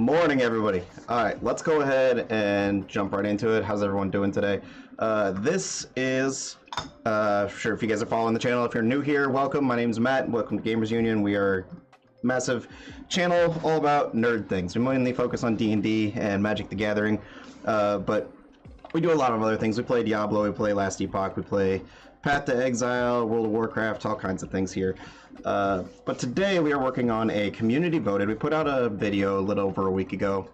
morning, everybody. All right, let's go ahead and jump right into it. How's everyone doing today? This is, sure, if you guys are following the channel, if you're new here, welcome. My name's Matt. Welcome to Gamers Union. We are a massive channel all about nerd things. We mainly focus on D&D and Magic the Gathering, but we do a lot of other things. We play Diablo, we play Last Epoch, we play Path to Exile, World of Warcraft, all kinds of things here. But today we are working on a community voted. We put out a video a little over a week ago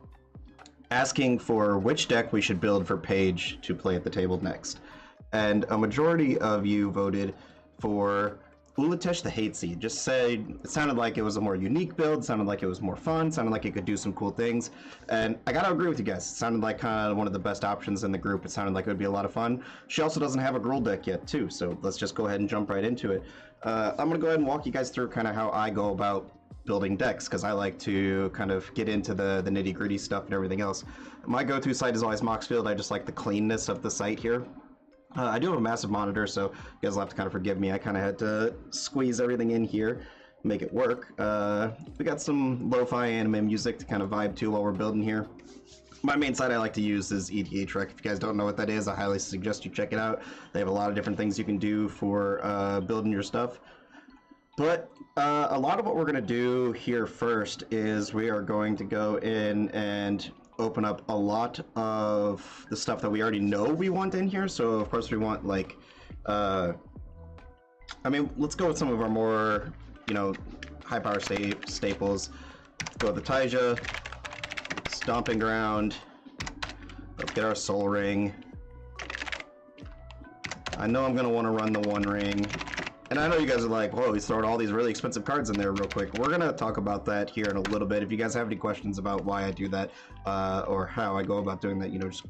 asking for which deck we should build for Paige to play at the table next. And a majority of you voted for Ulatesh the Hate Seed. Just said it sounded like it was a more unique build, sounded like it was more fun, sounded like it could do some cool things. And I gotta agree with you guys. It sounded like kind of one of the best options in the group. It sounded like it would be a lot of fun. She also doesn't have a Gruul deck yet too, so let's just go ahead and jump right into it. I'm gonna go ahead and walk you guys through kind of how I go about building decks, because I like to kind of get into the nitty-gritty stuff and everything else. My go-to site is always Moxfield. I just like the cleanness of the site here. I do have a massive monitor, so you guys will have to kind of forgive me. I kind of had to squeeze everything in here, make it work. We got some lo-fi anime music to kind of vibe to while we're building here. My main site I like to use is EDHREC. If you guys don't know what that is, I highly suggest you check it out. They have a lot of different things you can do for building your stuff. But a lot of what we're going to do here first is we are going to go in and open up a lot of the stuff that we already know we want in here. So of course we want, like, I mean, let's go with some of our more, you know, high power staples. Let's go with the Taija, Stomping Ground. Let's get our Soul Ring. I know I'm gonna want to run the One Ring. And I know you guys are like, whoa, he's throwing all these really expensive cards in there real quick. We're going to talk about that here in a little bit. If you guys have any questions about why I do that, or how I go about doing that, you know, just,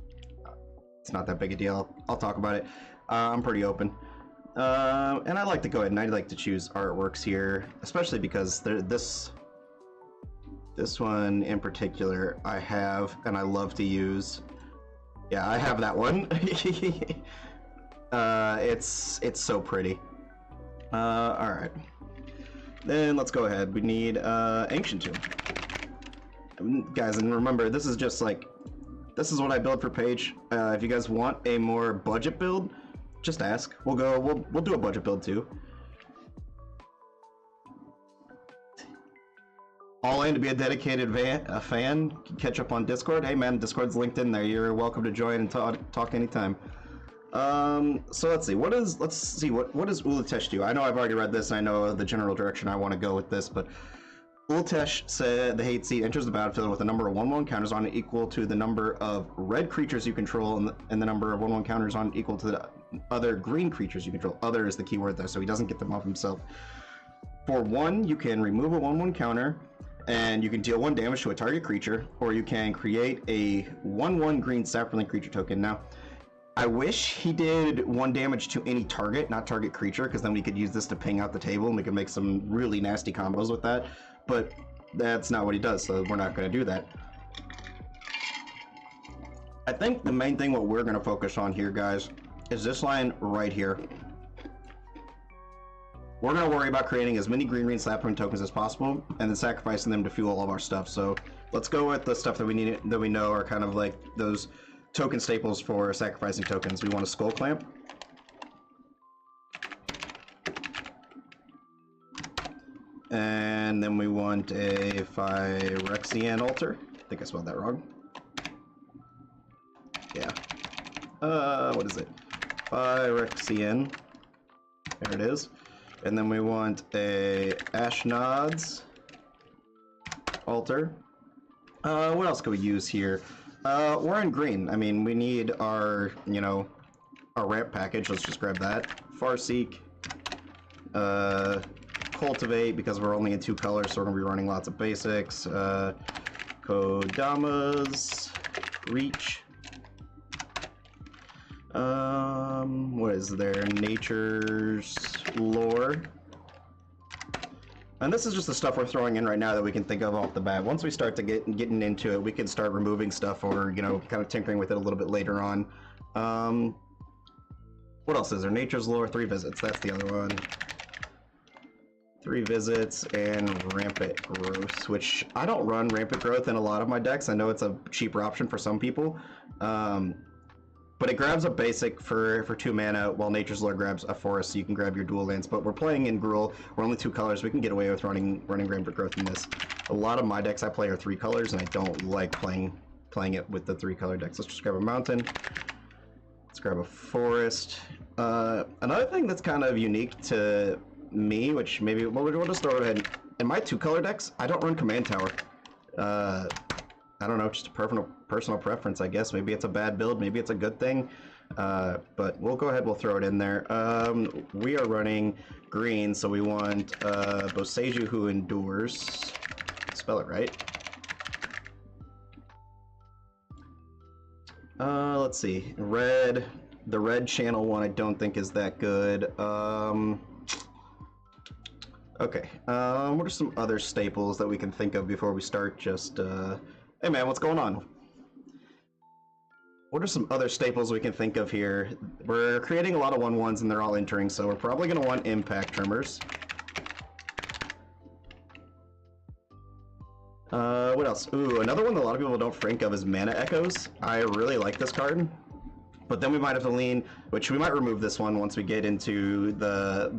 it's not that big a deal. I'll talk about it. I'm pretty open. And I like to go ahead and I like to choose artworks here, especially because this one in particular I have, and I love to use. Yeah, I have that one. It's so pretty. Alright. Then let's go ahead. We need Ancient Tomb. Guys, and remember, this is just like, this is what I build for Paige. If you guys want a more budget build, just ask. We'll do a budget build too. All in to be a dedicated fan. Catch up on Discord. Hey man, Discord's linked in there. You're welcome to join and talk anytime. So let's see, what does Ulatesh do? I know I've already read this, I know the general direction I want to go with this, but Ulatesh said the Hate Seed enters the battlefield with a number of 1/1 counters on it equal to the number of red creatures you control, and the number of 1/1 counters on it equal to the other green creatures you control. Other is the key word there, so he doesn't get them off himself. For 1, you can remove a 1/1 counter, and you can deal 1 damage to a target creature, or you can create a 1/1 green sapperling creature token. Now, I wish he did 1 damage to any target, not target creature, because then we could use this to ping out the table and we could make some really nasty combos with that. But that's not what he does, so we're not going to do that. I think the main thing what we're going to focus on here, guys, is this line right here. We're going to worry about creating as many green sapling tokens as possible and then sacrificing them to fuel all of our stuff. So let's go with the stuff that we need, that we know are kind of like those token staples for sacrificing tokens. We want a Skull Clamp. And then we want a Phyrexian Altar. I think I spelled that wrong. Yeah. What is it? Phyrexian. There it is. And then we want a Ashnod's Altar. What else could we use here? We're in green. I mean, we need our, you know, our ramp package. Let's just grab that. Farseek. Cultivate, because we're only in 2 colors, so we're going to be running lots of basics. Kodama's Reach. What is there? Nature's Lore. And this is just the stuff we're throwing in right now that we can think of off the bat. Once we start to getting into it, we can start removing stuff or, you know, kind of tinkering with it a little bit later on. What else is there? Nature's Lore, 3 visits. That's the other one. 3 visits, and Rampant Growth, which I don't run Rampant Growth in a lot of my decks. I know it's a cheaper option for some people, but it grabs a basic for 2 mana, while Nature's Lore grabs a forest, so you can grab your dual lands. But we're playing in Gruul, we're only 2 colors, we can get away with running Rampant Growth in this. A lot of my decks I play are 3 colors, and I don't like playing it with the 3 color decks. Let's just grab a mountain. Let's grab a forest. Another thing that's kind of unique to me, which maybe we'll just throw it ahead. In my 2 color decks, I don't run Command Tower. I don't know, just a personal preference, I guess. Maybe it's a bad build, maybe it's a good thing. But we'll go ahead, we'll throw it in there. We are running green, so we want Boseiju, who endures. Spell it right. Let's see. Red. The red channel one I don't think is that good. Okay. What are some other staples that we can think of before we start just, Hey man, what's going on? What are some other staples we can think of here? We're creating a lot of 1/1s and they're all entering, so we're probably going to want impact trimmers. What else? Ooh, another one that a lot of people don't think of is Mana Echoes. I really like this card. But then we might have to lean, which we might remove this one once we get into the,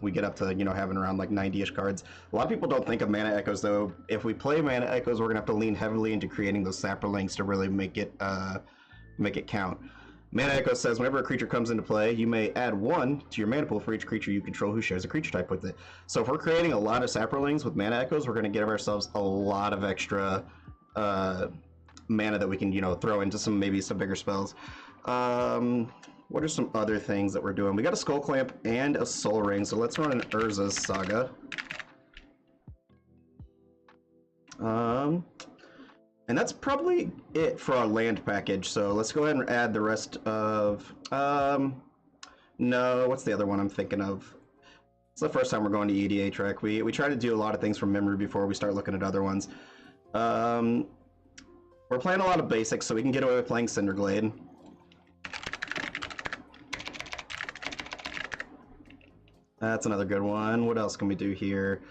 we get up to, you know, having around like 90-ish cards. A lot of people don't think of Mana Echoes, though. If we play Mana Echoes, we're going to have to lean heavily into creating those saplings to really make it count. Mana Echo says, whenever a creature comes into play, you may add 1 to your mana pool for each creature you control who shares a creature type with it. So if we're creating a lot of saplings with Mana Echoes, we're going to give ourselves a lot of extra mana that we can, you know, throw into maybe some bigger spells. What are some other things that we're doing? We got a Skull Clamp and a Soul Ring, so let's run an Urza's Saga. And that's probably it for our land package, so let's go ahead and add the rest of, no, what's the other one I'm thinking of? It's the first time we're going to EDA track. We try to do a lot of things from memory before we start looking at other ones. We're playing a lot of basics, so we can get away with playing Cinderglade. That's another good one. What else can we do here?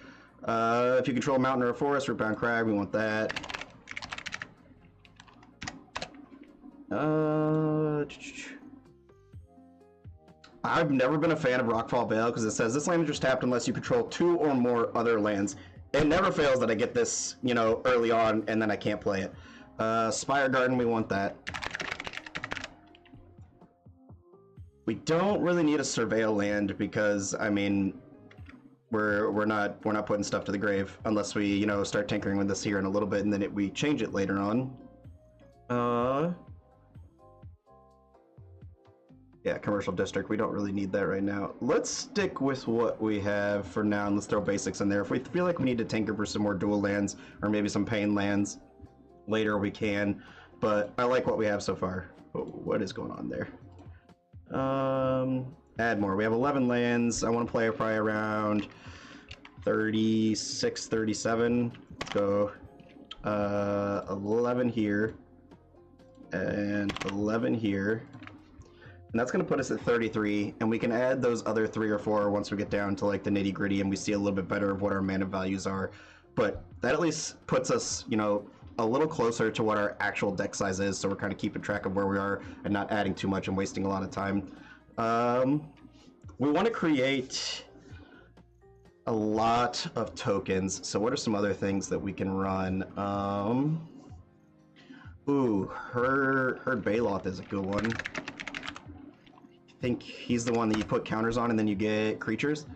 If you control a mountain or a forest, Rootbound Crag, we want that. I've never been a fan of Rockfall Vale because it says this land is just tapped unless you control 2 or more other lands. It never fails that I get this, you know, early on and then I can't play it. Spire Garden, we want that. We don't really need a Surveil land because, I mean, we're not putting stuff to the grave unless we, you know, start tinkering with this here in a little bit and then we change it later on. Yeah, Commercial District, we don't really need that right now. Let's stick with what we have for now and let's throw basics in there. If we feel like we need to tinker for some more dual lands or maybe some pain lands later, we can, but I like what we have so far. What is going on there? Add more. We have 11 lands. I want to play probably around 36, 37. Let's go 11 here and 11 here. And that's going to put us at 33, and we can add those other 3 or 4 once we get down to like the nitty gritty and we see a little bit better of what our mana values are. But that at least puts us, you know, a little closer to what our actual deck size is, so we're kind of keeping track of where we are and not adding too much and wasting a lot of time. We want to create a lot of tokens, so what are some other things that we can run? Ooh, Herd Baloth is a good one. I think he's the one that you put counters on and then you get creatures.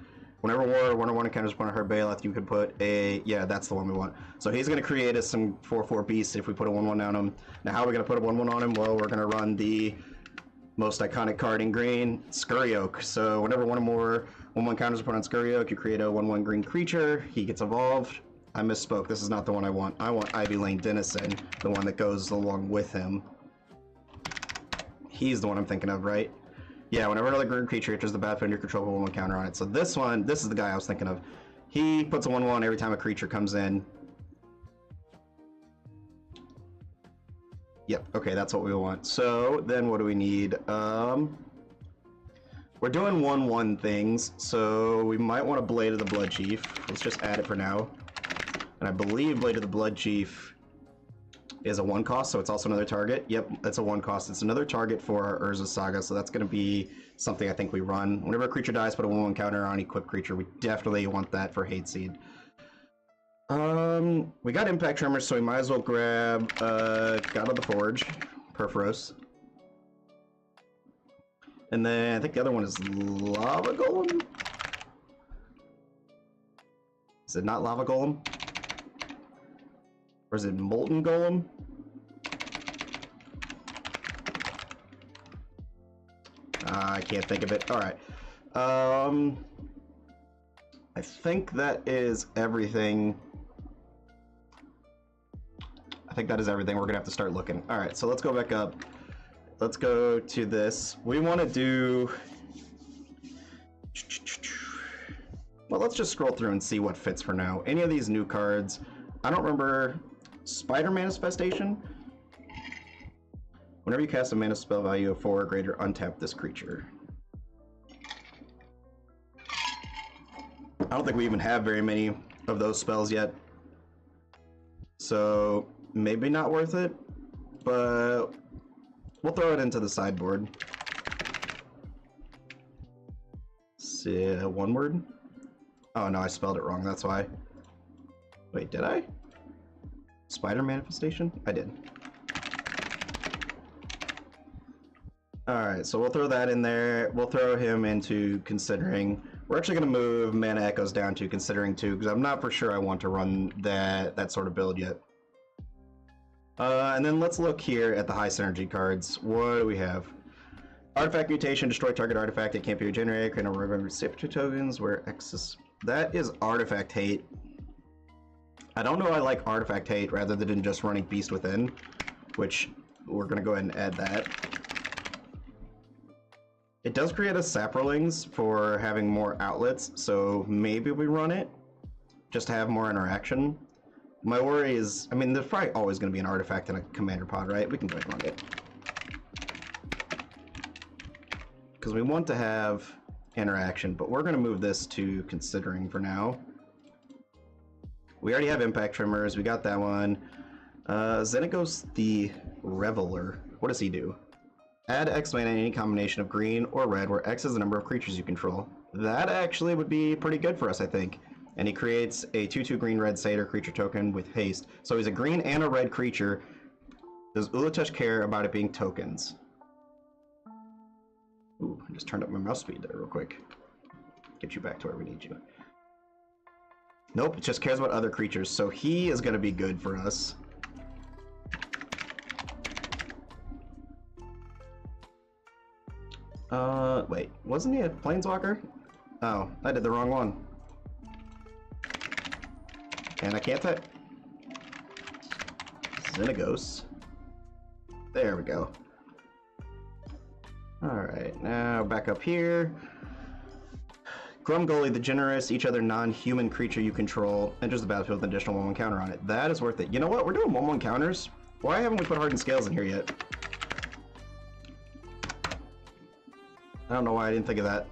Whenever war 1/1 encounters upon a Herd Baloth, you can put a, yeah, that's the one we want. So he's going to create us some 4/4 beasts if we put a 1/1 on him. Now how are we going to put a 1/1 on him? Well, we're going to run the most iconic card in green, Scurry Oak. So whenever one or more 1/1 counters upon Scurry Oak, you create a 1/1 green creature, he gets evolved. I misspoke, this is not the one I want. I want Ivy Lane Denizen, the one that goes along with him. He's the one I'm thinking of, right? Yeah, whenever another green creature enters the battlefield, you control a 1/1 counter on it. So this one, this is the guy I was thinking of. He puts a 1/1 every time a creature comes in. Yep, okay, that's what we want. So then what do we need? We're doing 1/1 things, so we might want to Blade of the Blood Chief. Let's just add it for now. And I believe Blade of the Blood Chief is a 1 cost, so it's also another target. Yep, that's a 1 cost. It's another target for our Urza Saga, so that's going to be something I think we run. Whenever a creature dies, put a 1/1 counter on equipped creature. We definitely want that for Hate Seed. We got Impact Tremors, so we might as well grab God of the Forge, Perforos. And then I think the other one is Lava Golem? Is it not Lava Golem? Or is it Molten Golem? I can't think of it. Alright. I think that is everything. I think that is everything. We're gonna have to start looking. Alright, so let's go back up. Let's go to this. We want to do... Well, let's just scroll through and see what fits for now. Any of these new cards. I don't remember... Spider Manifestation? Whenever you cast a mana spell value of 4 or greater, untap this creature. I don't think we even have very many of those spells yet. So, maybe not worth it, but we'll throw it into the sideboard. See, one word? Oh no, I spelled it wrong, that's why. Wait, did I? Spider Manifestation? I did. Alright, so we'll throw that in there. We'll throw him into Considering. We're actually going to move Mana Echoes down to Considering too, because I'm not for sure I want to run that sort of build yet. And then let's look here at the high synergy cards. What do we have? Artifact Mutation, destroy target artifact. It can't be regenerated. Create a remember recipient tokens where X is... That is Artifact Hate. I don't know I like Artifact Hate rather than just running Beast Within, which we're going to go ahead and add that. It does create us Saprolings for having more outlets, so maybe we run it just to have more interaction. My worry is, I mean, there's probably always going to be an artifact in a commander pod, right? We can go ahead and run it. Because we want to have interaction, but we're going to move this to Considering for now. We already have Impact Tremors, we got that one. Xenagos the Reveler, what does he do? Add X mana in any combination of green or red where X is the number of creatures you control. That actually would be pretty good for us, I think. And he creates a 2/2 green-red satyr creature token with haste. So he's a green and a red creature. Does Ulatush care about it being tokens? Ooh, I just turned up my mouse speed there real quick. Get you back to where we need you. Nope, it just cares about other creatures, so he is going to be good for us. Wait, wasn't he a Planeswalker? Oh, I did the wrong one. And I can't type. Xenagos. There we go. Alright, now back up here. Grumgully the Generous, each other non-human creature you control enters the battlefield with an additional 1/1 counter on it. That is worth it. You know what? We're doing 1/1 counters. Why haven't we put Hardened Scales in here yet? I don't know why I didn't think of that.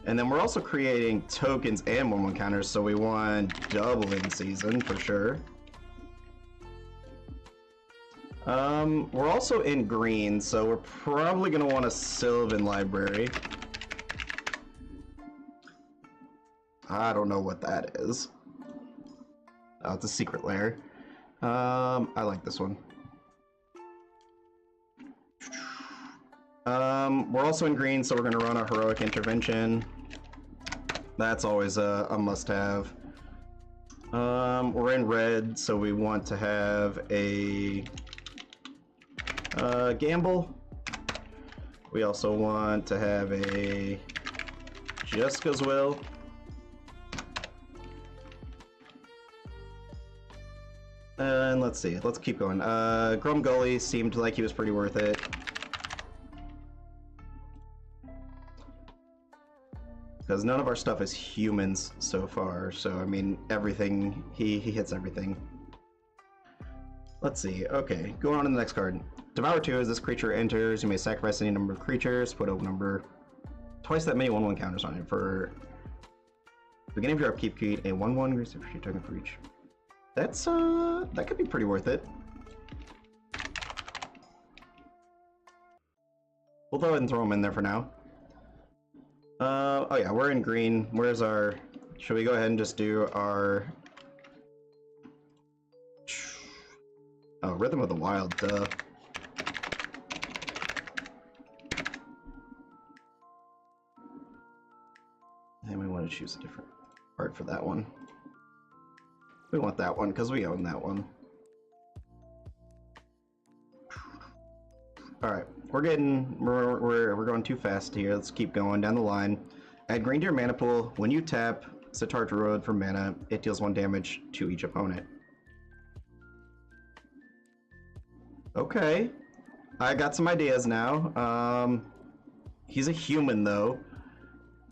And then we're also creating tokens and 1/1 counters, so we want Doubling Season for sure. We're also in green, so we're probably going to want a Sylvan Library. I don't know what that is. Oh, it's a secret lair. I like this one. We're also in green, so we're going to run a Heroic Intervention. That's always a must-have. We're in red, so we want to have a Gamble. We also want to have a Jessica's Will. And let's see, let's keep going. Grumgully seemed like he was pretty worth it. Because none of our stuff is humans so far, so I mean, everything, he hits everything. Let's see, okay, going on to the next card. Devour 2, as this creature enters, you may sacrifice any number of creatures, put a number twice that many 1/1 counters on it. For beginning of your upkeep, create a 1/1 reset for your token for each. That's that could be pretty worth it. We'll go ahead and throw them in there for now. Oh yeah, we're in green. Where's our... Should we go ahead and just do our... Oh, Rhythm of the Wild, duh. And we want to choose a different art for that one. We want that one, because we own that one. Alright, we're going too fast here. Let's keep going down the line. Add green to your mana pool. When you tap Sitar Druid for mana, it deals 1 damage to each opponent. Okay. I got some ideas now. He's a human though,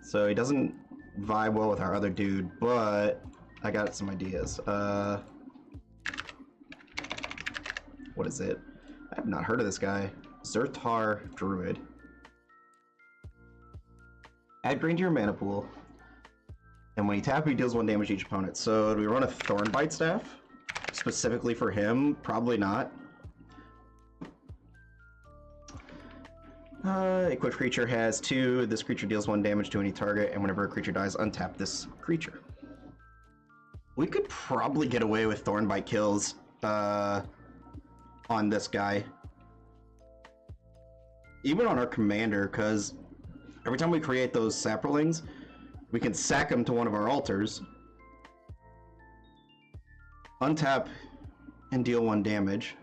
so he doesn't vibe well with our other dude, but I got some ideas. What is it? I have not heard of this guy. Zertar Druid. Add green to your mana pool, and when you tap, he deals 1 damage to each opponent. So do we run a Thornbite Staff specifically for him? Probably not. Equipped creature has 2. This creature deals 1 damage to any target, and whenever a creature dies, untap this creature. We could probably get away with Thornbite kills on this guy. Even on our commander, because every time we create those saplings, we can sack them to one of our altars, untap, and deal 1 damage.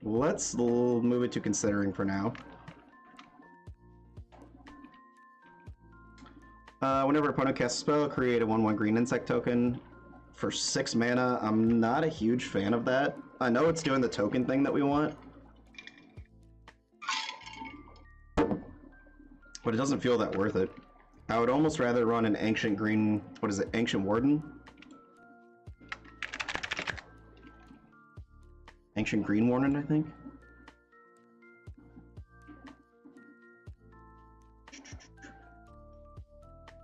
Let's move it to considering for now. Whenever opponent casts a spell, create a 1/1 green insect token for 6 mana. I'm not a huge fan of that. I know it's doing the token thing that we want, but it doesn't feel that worth it. I would almost rather run an ancient green, what is it, Ancient Warden? Ancient Green Warden, I think.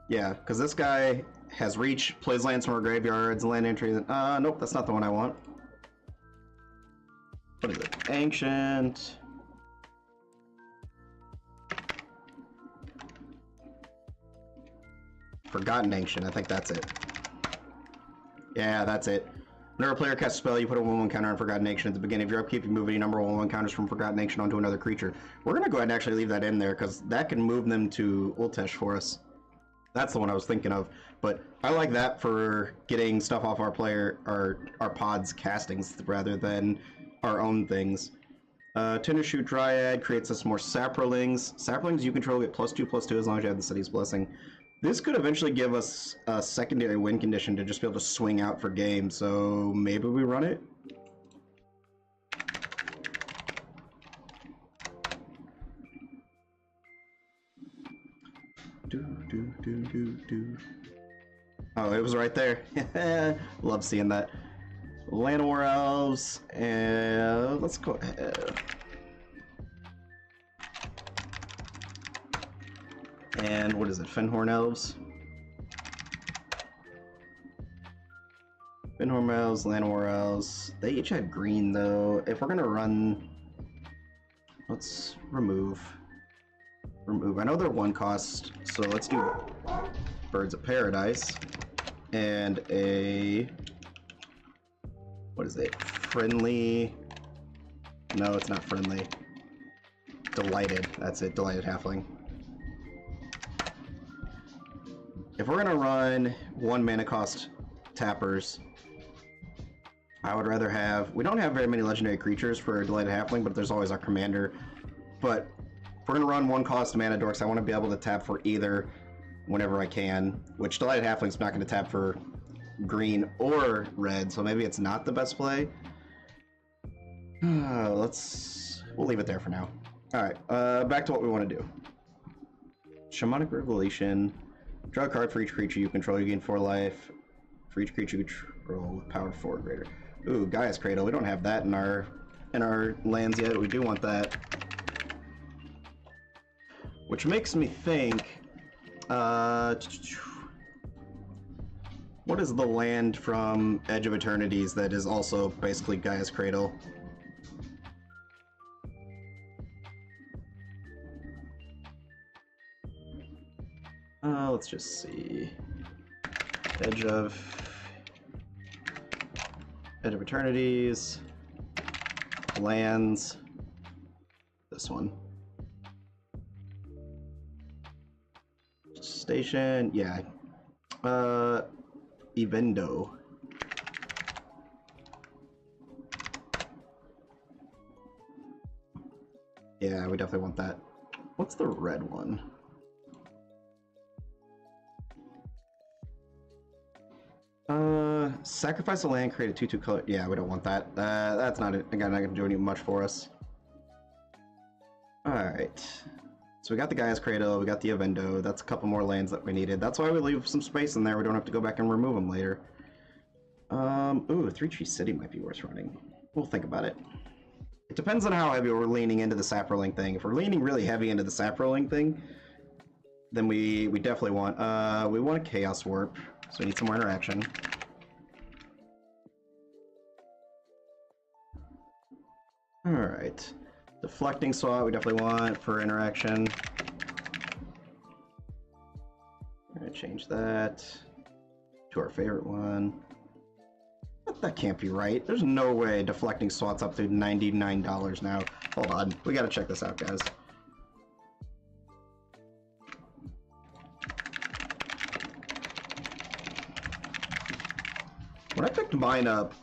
Yeah, because this guy has reach, plays lands from our graveyards, land entries. Nope, that's not the one I want. What is it? Ancient. Forgotten Ancient, I think that's it. Yeah, that's it. Whenever a player casts a spell, you put a 1/1 counter on Forgotten Ancient at the beginning of your upkeep. You move any number of 1/1 counters from Forgotten Ancient onto another creature. We're going to go ahead and actually leave that in there, because that can move them to Ultesh for us. That's the one I was thinking of. But I like that for getting stuff off our player, our pod's castings, rather than our own things. Tindershoot Dryad creates us more Saplings. Saplings you control get +2/+2 as long as you have the City's Blessing. This could eventually give us a secondary win condition to just be able to swing out for game, so maybe we run it? Oh, it was right there. Love seeing that. Llanowar Elves, and let's go ahead. And what is it? Fenhorn Elves? Fenhorn Elves, Llanowar Elves. They each had green though. If we're gonna run... Let's remove. I know they're 1 cost, so let's do Birds of Paradise. And a... What is it? Friendly... No, it's not friendly. Delighted. That's it. Delighted Halfling. If we're gonna run 1 mana cost tappers, I would rather have... We don't have very many legendary creatures for a Delighted Halfling, but there's always our commander. But if we're gonna run 1 cost mana dorks, I want to be able to tap for either whenever I can, which Delighted Halfling's not gonna tap for green or red, so maybe it's not the best play. We'll leave it there for now. Alright, back to what we want to do. Shamanic Revelation. Draw a card for each creature you control. You gain 4 life. For each creature you control with power 4 or greater. Ooh, Gaia's Cradle. We don't have that in our in our lands yet. We do want that. Which makes me think, what is the land from Edge of Eternities that is also basically Gaia's Cradle? Let's just see. Edge of Eternities, lands, this one. Station, yeah. Evendo. Yeah, we definitely want that. What's the red one? Sacrifice a land, create a 2/2 color. Yeah, we don't want that. That's not it. Again, not gonna do any much for us. Alright. So we got the Gaia's Cradle, we got the Evendo. That's a couple more lands that we needed. That's why we leave some space in there. We don't have to go back and remove them later. Ooh, Three Tree City might be worth running. We'll think about it. It depends on how heavy we're leaning into the Saproling thing. If we're leaning really heavy into the Saproling thing, then we definitely want, we want a Chaos Warp. So we need some more interaction. Alright. Deflecting Swat we definitely want for interaction. I'm gonna change that to our favorite one. That can't be right. There's no way Deflecting Swat's up to $99 now. Hold on. We gotta check this out, guys. When I picked mine up,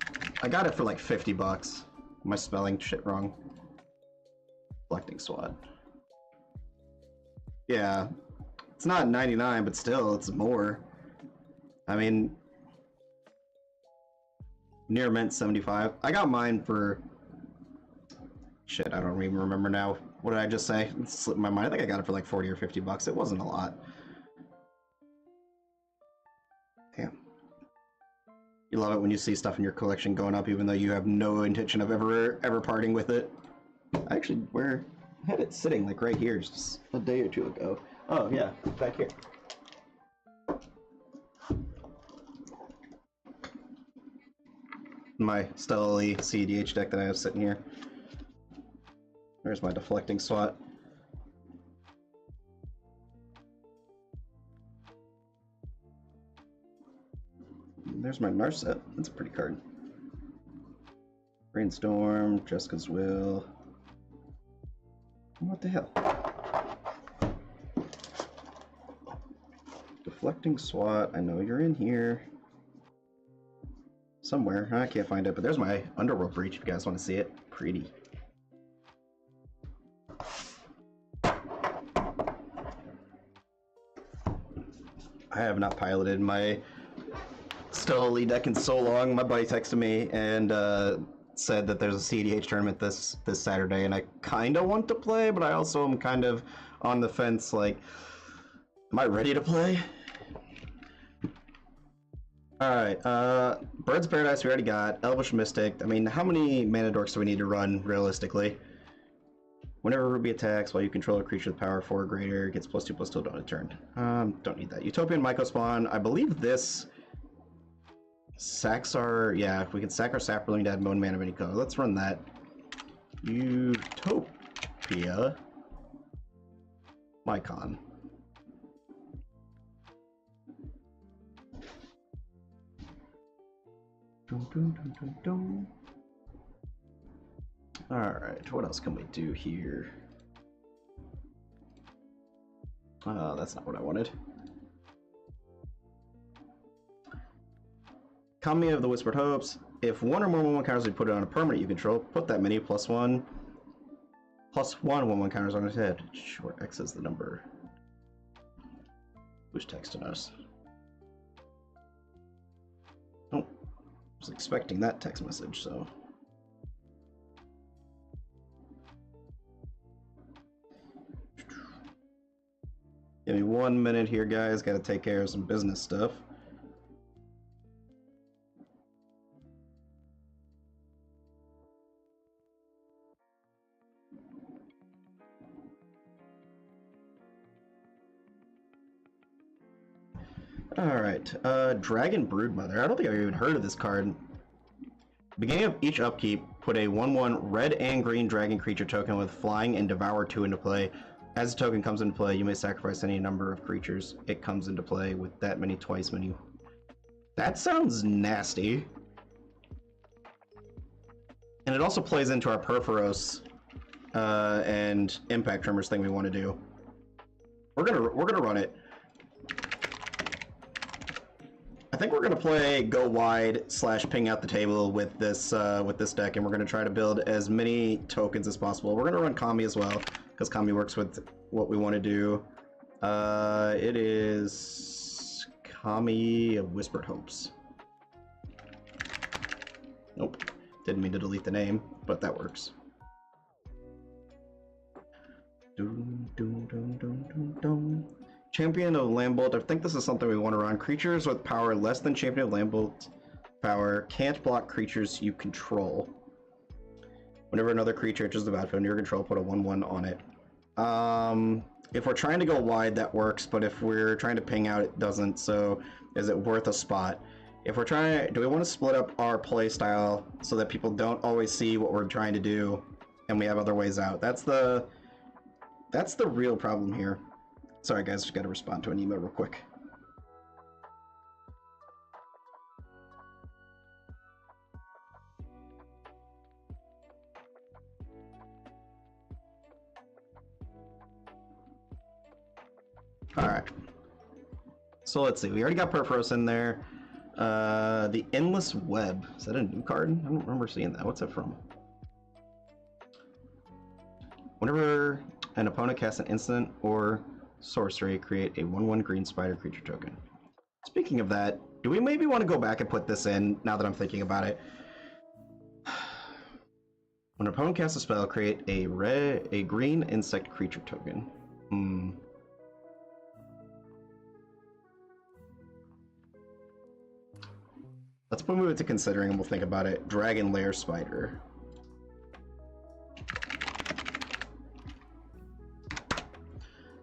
I got it for like 50 bucks. Am I spelling shit wrong? Deflecting Swat. Yeah. It's not 99, but still, it's more. I mean, near mint 75. I got mine for... Shit, I don't even remember now. What did I just say? It slipped my mind. I think I got it for like 40 or 50 bucks. It wasn't a lot. Damn. You love it when you see stuff in your collection going up even though you have no intention of ever parting with it. I actually had it sitting like right here just a day or two ago. Oh yeah, back here. My Stelly CEDH deck that I have sitting here. There's my Deflecting Swat. There's my Narset. That's a pretty card. Brainstorm, Jessica's Will. What the hell? Deflecting Swat. I know you're in here. Somewhere. I can't find it, but there's my Underworld Breach if you guys want to see it. Pretty. I have not piloted my Stelly deck in so long. My buddy texted me and said that there's a CDH tournament this Saturday, and I kind of want to play, but I also am kind of on the fence, like, am I ready to play? Alright, Birds of Paradise we already got, Elvish Mystic. I mean, how many mana dorks do we need to run, realistically? Whenever Ruby attacks, while you control a creature with power 4 or greater, gets +2/+2 on a turn. Don't need that. Utopian Myco Spawn, I believe this sacks our... Yeah, we can sack our Saproling to add Moan mana of any color. Let's run that. Utopia. Mycon. Alright, what else can we do here? That's not what I wanted. Kami of the Whispered Hopes. If one or more 1/1 counters we put it on a permanent you control, put that many +1 +1 counters on its head. Sure, X is the number. Who's texting us? Oh, I was expecting that text message, so. Give me 1 minute here, guys. Gotta take care of some business stuff. Alright, Dragon Broodmother. I don't think I've even heard of this card. Beginning of each upkeep, put a 1/1 red and green dragon creature token with flying and devour 2 into play. As the token comes into play, you may sacrifice any number of creatures. It comes into play with that many twice many. That sounds nasty. And it also plays into our Perforos and Impact Tremors thing we want to do. We're gonna run it. I think we're gonna play go wide / ping out the table with this deck, and we're gonna try to build as many tokens as possible. We're gonna run Kami as well because Kami works with what we want to do. It is Kami of Whispered Hopes. Nope, didn't mean to delete the name, but that works. Doom, doom, doom, doom, doom, doom. Champion of Lambbolt. I think this is something we want to run. Creatures with power less than Champion of Lambbolt power can't block creatures you control. Whenever another creature enters the battlefield under your control, put a 1/1 on it. If we're trying to go wide, that works, but if we're trying to ping out, it doesn't, so is it worth a spot? If we're trying, do we want to split up our play style so that people don't always see what we're trying to do and we have other ways out? That's the real problem here. Sorry guys, just gotta respond to an email real quick. Alright. So let's see, we already got Perforos in there. The Endless Web. Is that a new card? I don't remember seeing that. What's that from? Whenever an opponent casts an instant or sorcery, create a 1/1 green spider creature token. Speaking of that, do we maybe want to go back and put this in, now that I'm thinking about it? When an opponent casts a spell, create a green insect creature token. Let's move it to considering and we'll think about it. Dragon Lair Spider.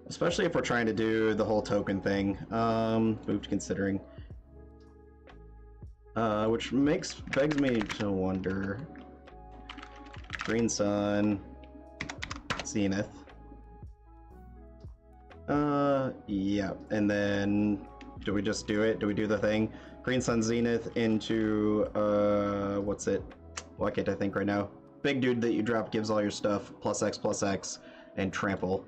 Especially if we're trying to do the whole token thing. Move to considering. Which begs me to wonder. Green Sun. Zenith. Yeah. And then, do we just do it? Do we do the thing? Green Sun Zenith into, what's it? Why can't I think right now? Big dude that you drop gives all your stuff, +X, and trample.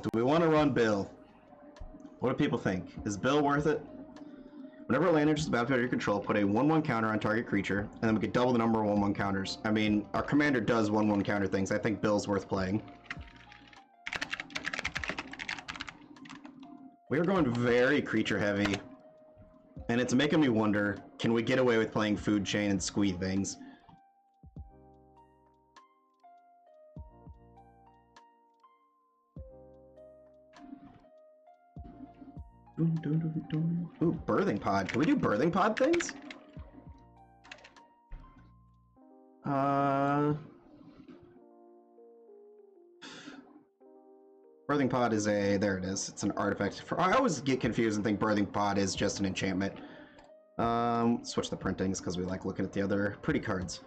Do we want to run Bill? What do people think? Is Bill worth it? Whenever a land enters the battlefield under your control, put a 1/1 counter on target creature, and then we could double the number of 1/1 counters. I mean, our commander does 1/1 counter things. I think Bill's worth playing. We are going very creature heavy, and it's making me wonder, can we get away with playing food chain and squeeze things? Ooh, birthing pod. Can we do birthing pod things? Birthing pod is a... there it is. It's an artifact. I always get confused and think birthing pod is just an enchantment. Switch the printings because we like looking at the other pretty cards.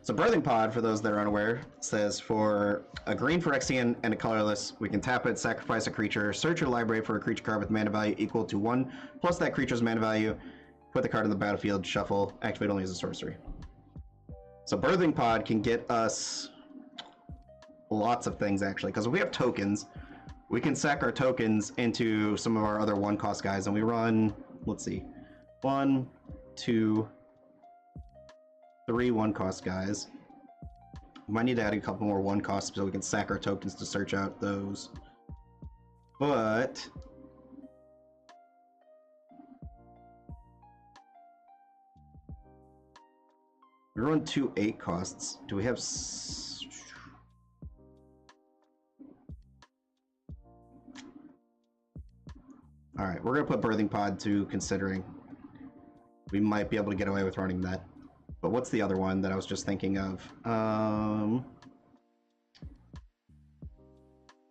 So birthing pod, for those that are unaware, says for a green Phyrexian and a colorless, we can tap it, sacrifice a creature, search your library for a creature card with mana value equal to 1, plus that creature's mana value, put the card on the battlefield, shuffle, activate only as a sorcery. So birthing pod can get us lots of things, actually, because if we have tokens, we can sack our tokens into some of our other 1-cost guys, and we run, let's see, 1, 2, 3 1-cost guys. We might need to add a couple more 1-costs so we can sack our tokens to search out those. But we run 2 8-costs. Do we have... Alright, we're going to put birthing pod to considering. We might be able to get away with running that. But what's the other one that I was just thinking of?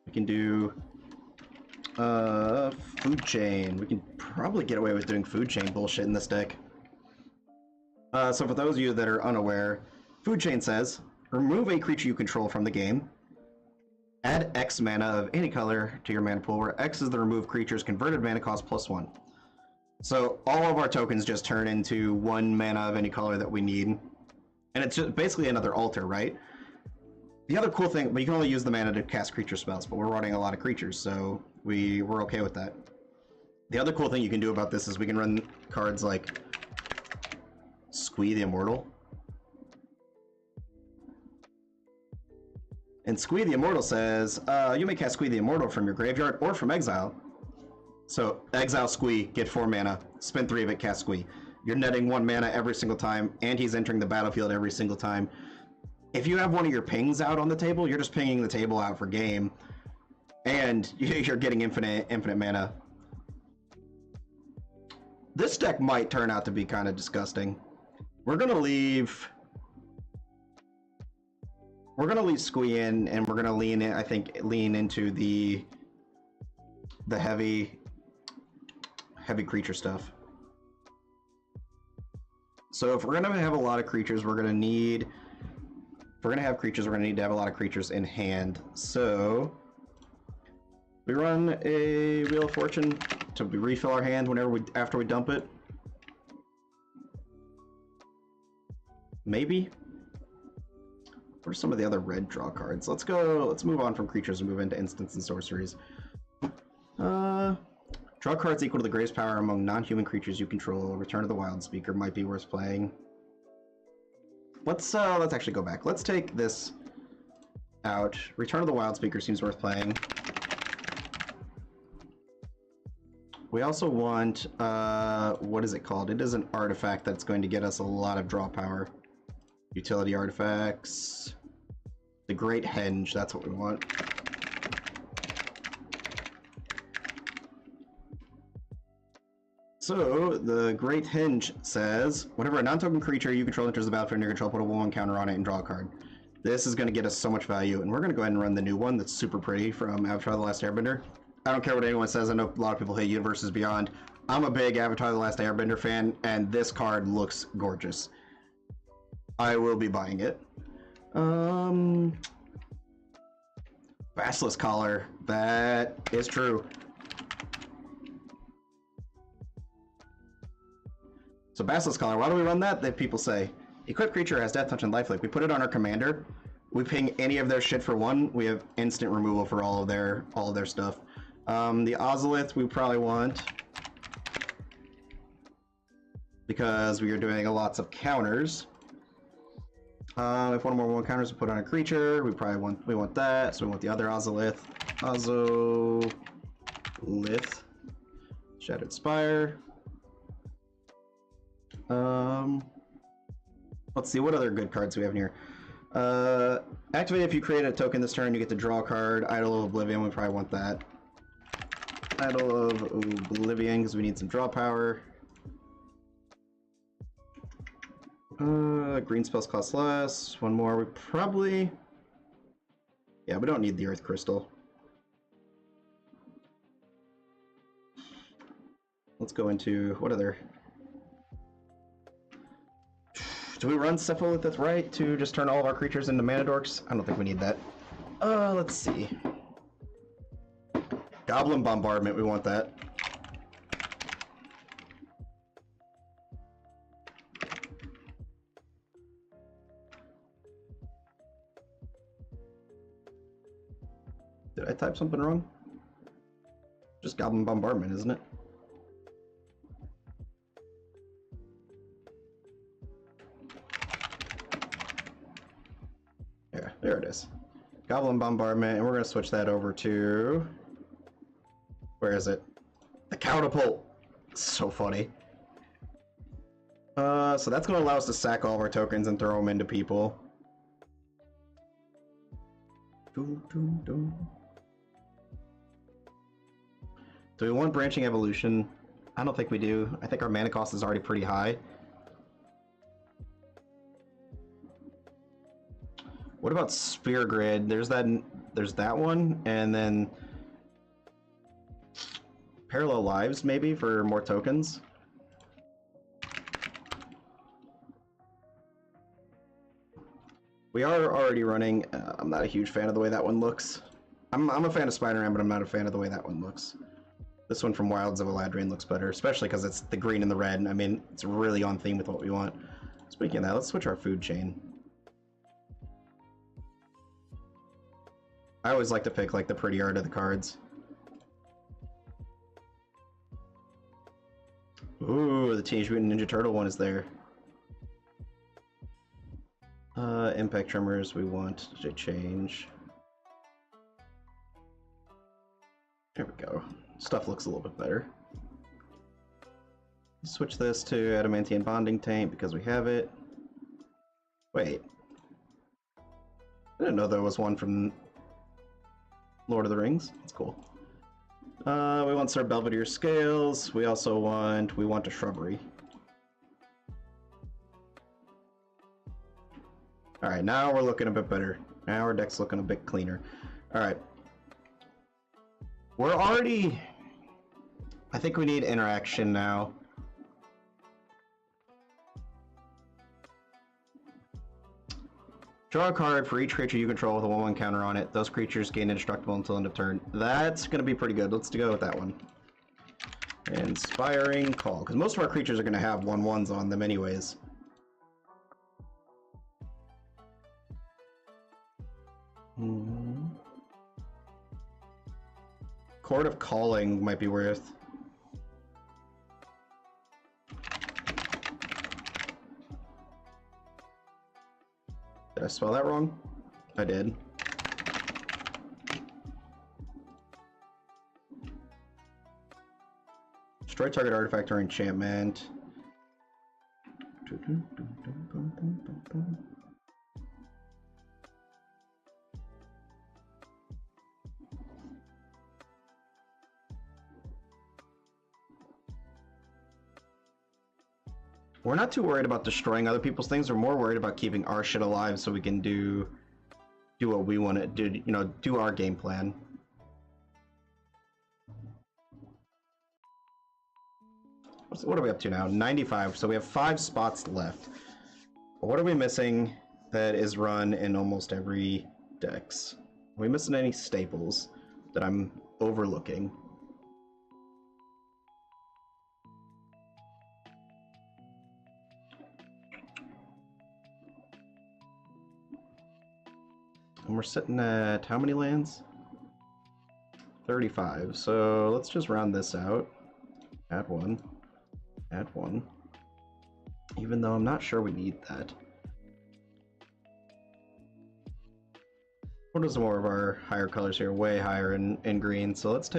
We can do food chain. We can probably get away with doing food chain bullshit in this deck. So for those of you that are unaware, food chain says, remove a creature you control from the game. Add X mana of any color to your mana pool, where X is the removed creature's converted mana cost +1. So all of our tokens just turn into 1 mana of any color that we need. And it's just basically another altar, right? The other cool thing, but you can only use the mana to cast creature spells, but we're running a lot of creatures, so we're okay with that. The other cool thing you can do about this is we can run cards like Squee the Immortal. And Squee the Immortal says, you may cast Squee the Immortal from your graveyard or from exile. So, exile Squee, get 4 mana, spend 3 of it, cast Squee. You're netting 1 mana every single time, and he's entering the battlefield every single time. If you have one of your pings out on the table, you're just pinging the table out for game, and you're getting infinite mana. This deck might turn out to be kind of disgusting. We're gonna leave Squee in, and we're gonna lean in. I think lean into the heavy creature stuff. So if we're gonna have a lot of creatures, we're gonna need. If we're gonna have creatures, we're gonna need to have a lot of creatures in hand. So we run a Wheel of Fortune to refill our hand after we dump it. Maybe. What are some of the other red draw cards? Let's move on from creatures and move into instants and sorceries. Draw cards equal to the greatest power among non-human creatures you control. Return of the Wild Speaker might be worth playing. Let's actually go back. Let's take this out. Return of the Wild Speaker seems worth playing. We also want, what is it called? It is an artifact that's going to get us a lot of draw power. Utility artifacts. The Great Henge, that's what we want. So, the Great Henge says, whenever a non-token creature you control enters the battlefield under your control, put a 1/1 counter on it and draw a card. This is going to get us so much value, and we're going to go ahead and run the new one that's super pretty from Avatar: The Last Airbender. I don't care what anyone says, I know a lot of people hate Universes Beyond. I'm a big Avatar: The Last Airbender fan, and this card looks gorgeous. I will be buying it. Basilisk Collar, that is true. So Basilisk Collar, why do we run that? That people say, equip creature has death touch and lifelink. We put it on our commander. we ping any of their shit for 1, we have instant removal for all of their stuff. The Ozolith we probably want, because we are doing lots of counters. If one or more counters we put on a creature, we want that, so we want the other Ozolith. Ozolith. Shattered Spire. Let's see, what other good cards we have in here? Activate if you create a token this turn, you get to draw a card. Idol of Oblivion, we probably want that. Idol of Oblivion, because we need some draw power. Green spells cost less. One more, we probably... Yeah, we don't need the Earth Crystal. Let's go into... what other... Do we run Cephalith right to just turn all of our creatures into mana dorks? I don't think we need that. Let's see. Goblin Bombardment, we want that. Did I type something wrong? Just Goblin Bombardment, isn't it? Yeah, there it is. Goblin Bombardment, and we're going to switch that over to... Where is it? The Catapult! So funny. So that's going to allow us to sack all of our tokens and throw them into people. Do we want Branching Evolution? I don't think we do. I think our mana cost is already pretty high. What about Sphere Grid? There's that one, and then Parallel Lives maybe for more tokens. We are already running. I'm not a huge fan of the way that one looks. I'm a fan of Spider-Man, but I'm not a fan of the way that one looks. This one from Wilds of Eladrin looks better, especially because it's the green and the red. I mean, it's really on theme with what we want. Speaking of that, let's switch our food chain. I always like to pick like the pretty art of the cards. Ooh, the Teenage Mutant Ninja Turtle one is there. Impact Tremors we want to change. There we go. Stuff looks a little bit better. Switch this to Adamantium Bonding Taint because we have it. Wait. I didn't know there was one from Lord of the Rings. That's cool. We want Sir Belvedere Scales. We also want a Shrubbery. Alright, now we're looking a bit better. Now our deck's looking a bit cleaner. Alright. We're already... I think we need interaction now. Draw a card for each creature you control with a 1/1 counter on it. Those creatures gain indestructible until end of turn. That's going to be pretty good. Let's go with that one. Inspiring Call. Because most of our creatures are going to have 1/1s on them anyways. Chord of Calling might be worth. Did I spell that wrong? I did. Destroy target artifact or enchantment. We're not too worried about destroying other people's things. We're more worried about keeping our shit alive so we can do what we want to do, you know, do our game plan. What are we up to now? 95, so we have 5 spots left. What are we missing that is run in almost every dex? Are we missing any staples that I'm overlooking? And we're sitting at how many lands? 35. So let's just round this out. Add one. Add one. Even though I'm not sure we need that. What is more of our higher colors here? Way higher in green. So let's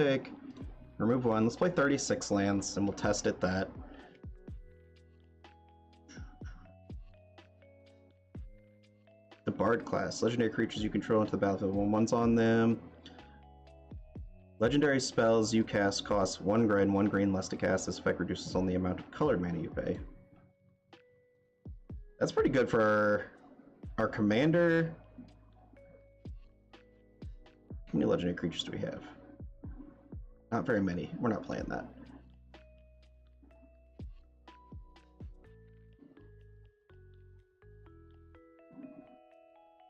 remove one. Let's play 36 lands and we'll test it that. The Bard class. Legendary creatures you control into the battlefield when one's on them. Legendary spells you cast cost 1 green less to cast. This effect reduces only the amount of colored mana you pay. That's pretty good for our commander. How many legendary creatures do we have? Not very many. We're not playing that.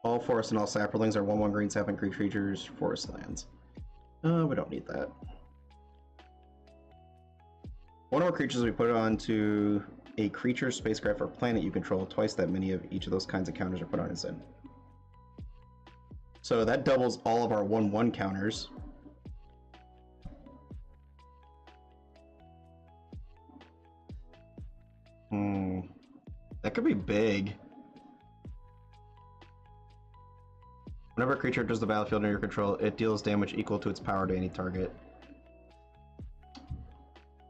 All forest and all saplings are 1/1 green sapling creatures, forest lands. We don't need that. One of our creatures, we put it onto a creature, spacecraft, or planet you control. Twice that many of each of those kinds of counters are put on its end. So that doubles all of our 1/1 counters. That could be big. Whenever a creature enters the battlefield under your control, it deals damage equal to its power to any target.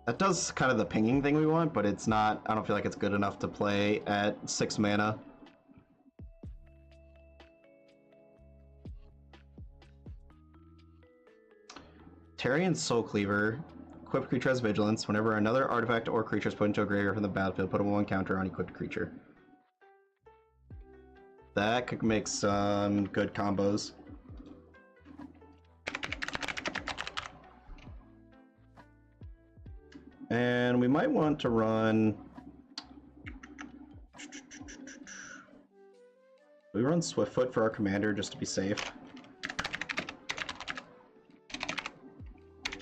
That does kind of the pinging thing we want, but it's not, I don't feel like it's good enough to play at 6 mana. Tarian Soul Cleaver. Equipped creature has vigilance. Whenever another artifact or creature is put into a graveyard from the battlefield, put a 1 counter on equipped creature. That could make some good combos. And we might want to run... We run Swiftfoot for our commander just to be safe.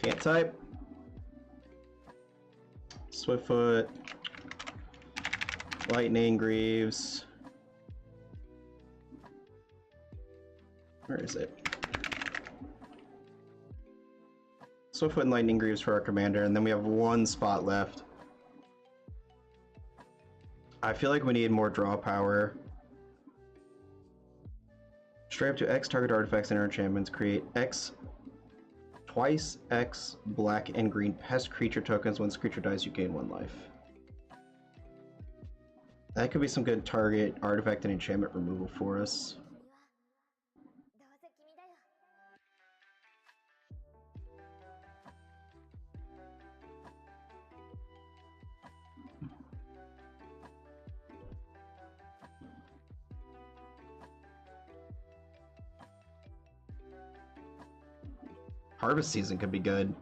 Can't type. Swiftfoot. Lightning Greaves. Where is it? Swiftfoot and Lightning Greaves for our commander, and then we have 1 spot left. I feel like we need more draw power. Straight up to X target artifacts and enchantments. Create X twice X black and green pest creature tokens. Once creature dies, you gain 1 life. That could be some good target artifact and enchantment removal for us. Harvest Season could be good.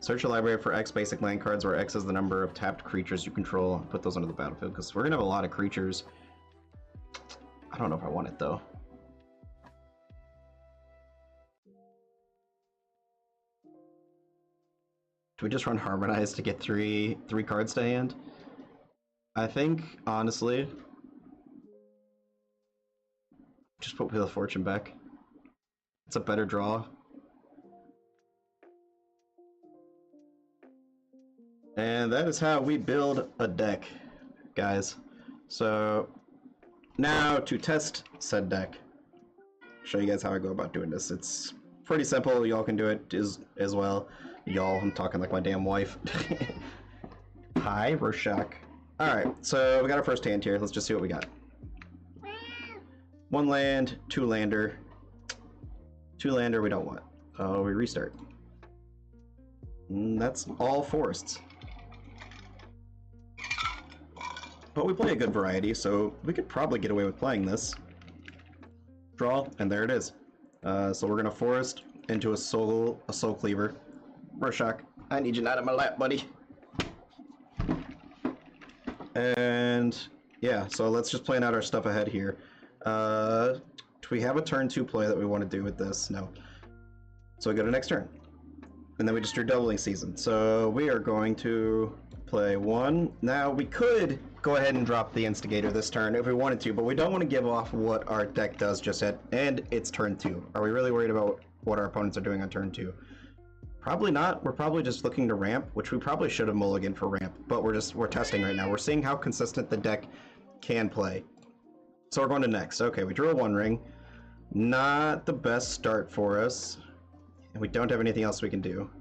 Search your library for X basic land cards where X is the number of tapped creatures you control. Put those onto the battlefield because we're gonna have a lot of creatures. I don't know if I want it though. Do we just run Harmonize to get three cards to hand? I think, honestly, just put Wheel of Fortune back. It's a better draw. And that is how we build a deck, guys. So now to test said deck, show you guys how I go about doing this. It's pretty simple. Y'all can do it as well. Y'all, I'm talking like my damn wife. Hi, Rorschach. Alright, so we got our first hand here. Let's just see what we got. 1 land, 2 lander. 2 lander we don't want. Oh, we restart. That's all forests. But we play a good variety, so we could probably get away with playing this. Draw, and there it is. So we're gonna forest into a soul cleaver. Rorschach, I need you out of my lap, buddy. And yeah, so let's just plan out our stuff ahead here. Do we have a turn 2 play that we want to do with this? No. So we go to next turn. And then we just do doubling season. So we are going to play 1. Now we could go ahead and drop the Instigator this turn if we wanted to, but we don't want to give off what our deck does just yet, and it's turn 2. Are we really worried about what our opponents are doing on turn 2? Probably not. We're probably just looking to ramp, which we probably should have mulliganed for ramp, but we're testing right now. We're seeing how consistent the deck can play. So we're going to next. Okay, we drew a 1 ring. Not the best start for us, and we don't have anything else we can do.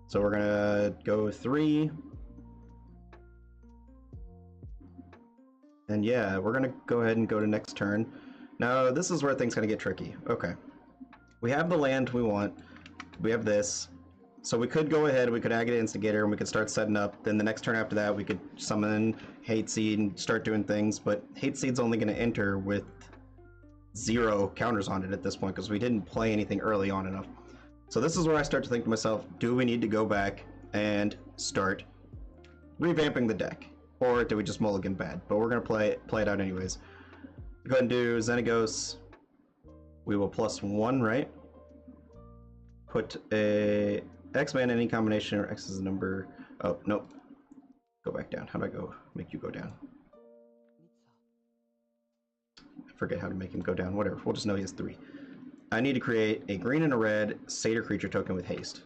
So we're gonna go 3. And yeah, we're gonna go ahead and go to next turn. Now, this is where things gonna get tricky. Okay. We have the land we want. We have this. So we could go ahead, we could Agate Instigator, and we could start setting up. Then the next turn after that, we could summon Hate Seed and start doing things, but Hate Seed's only gonna enter with 0 counters on it at this point, because we didn't play anything early on enough. So this is where I start to think to myself, do we need to go back and start revamping the deck? Or do we just mulligan bad? But we're going to play it out anyways. Go ahead and do Xenagos. We will +1, right? Put a X-Man any combination or X is the number. Oh, nope. Go back down. How do I go? Make you go down. I forget how to make him go down. Whatever. We'll just know he has 3. I need to create a green and a red Satyr creature token with haste.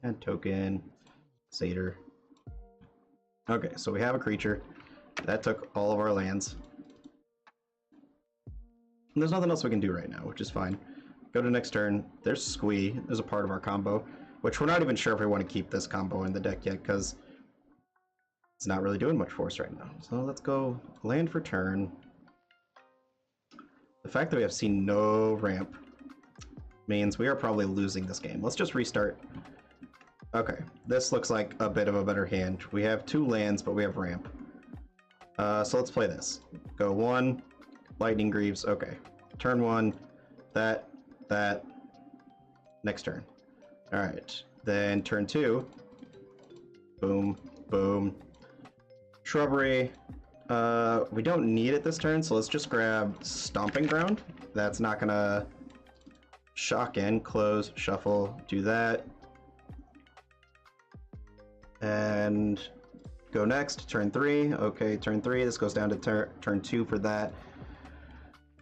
And token, Satyr. Okay, so we have a creature. That took all of our lands. And there's nothing else we can do right now, which is fine. Go to next turn. There's Squee. There's a part of our combo, which we're not even sure if we want to keep this combo in the deck yet, because it's not really doing much for us right now. So let's go land for turn. The fact that we have seen no ramp means we are probably losing this game. Let's just restart. Okay, this looks like a bit of a better hand. We have 2 lands, but we have ramp. So let's play this. Go 1, Lightning Greaves. Okay, turn 1, that, next turn. All right, then turn 2, boom, boom. Shrubbery. We don't need it this turn, so let's just grab Stomping Ground. That's not gonna shock in, close, shuffle, do that. And go next, turn 3. Okay, turn 3, this goes down to turn 2 for that.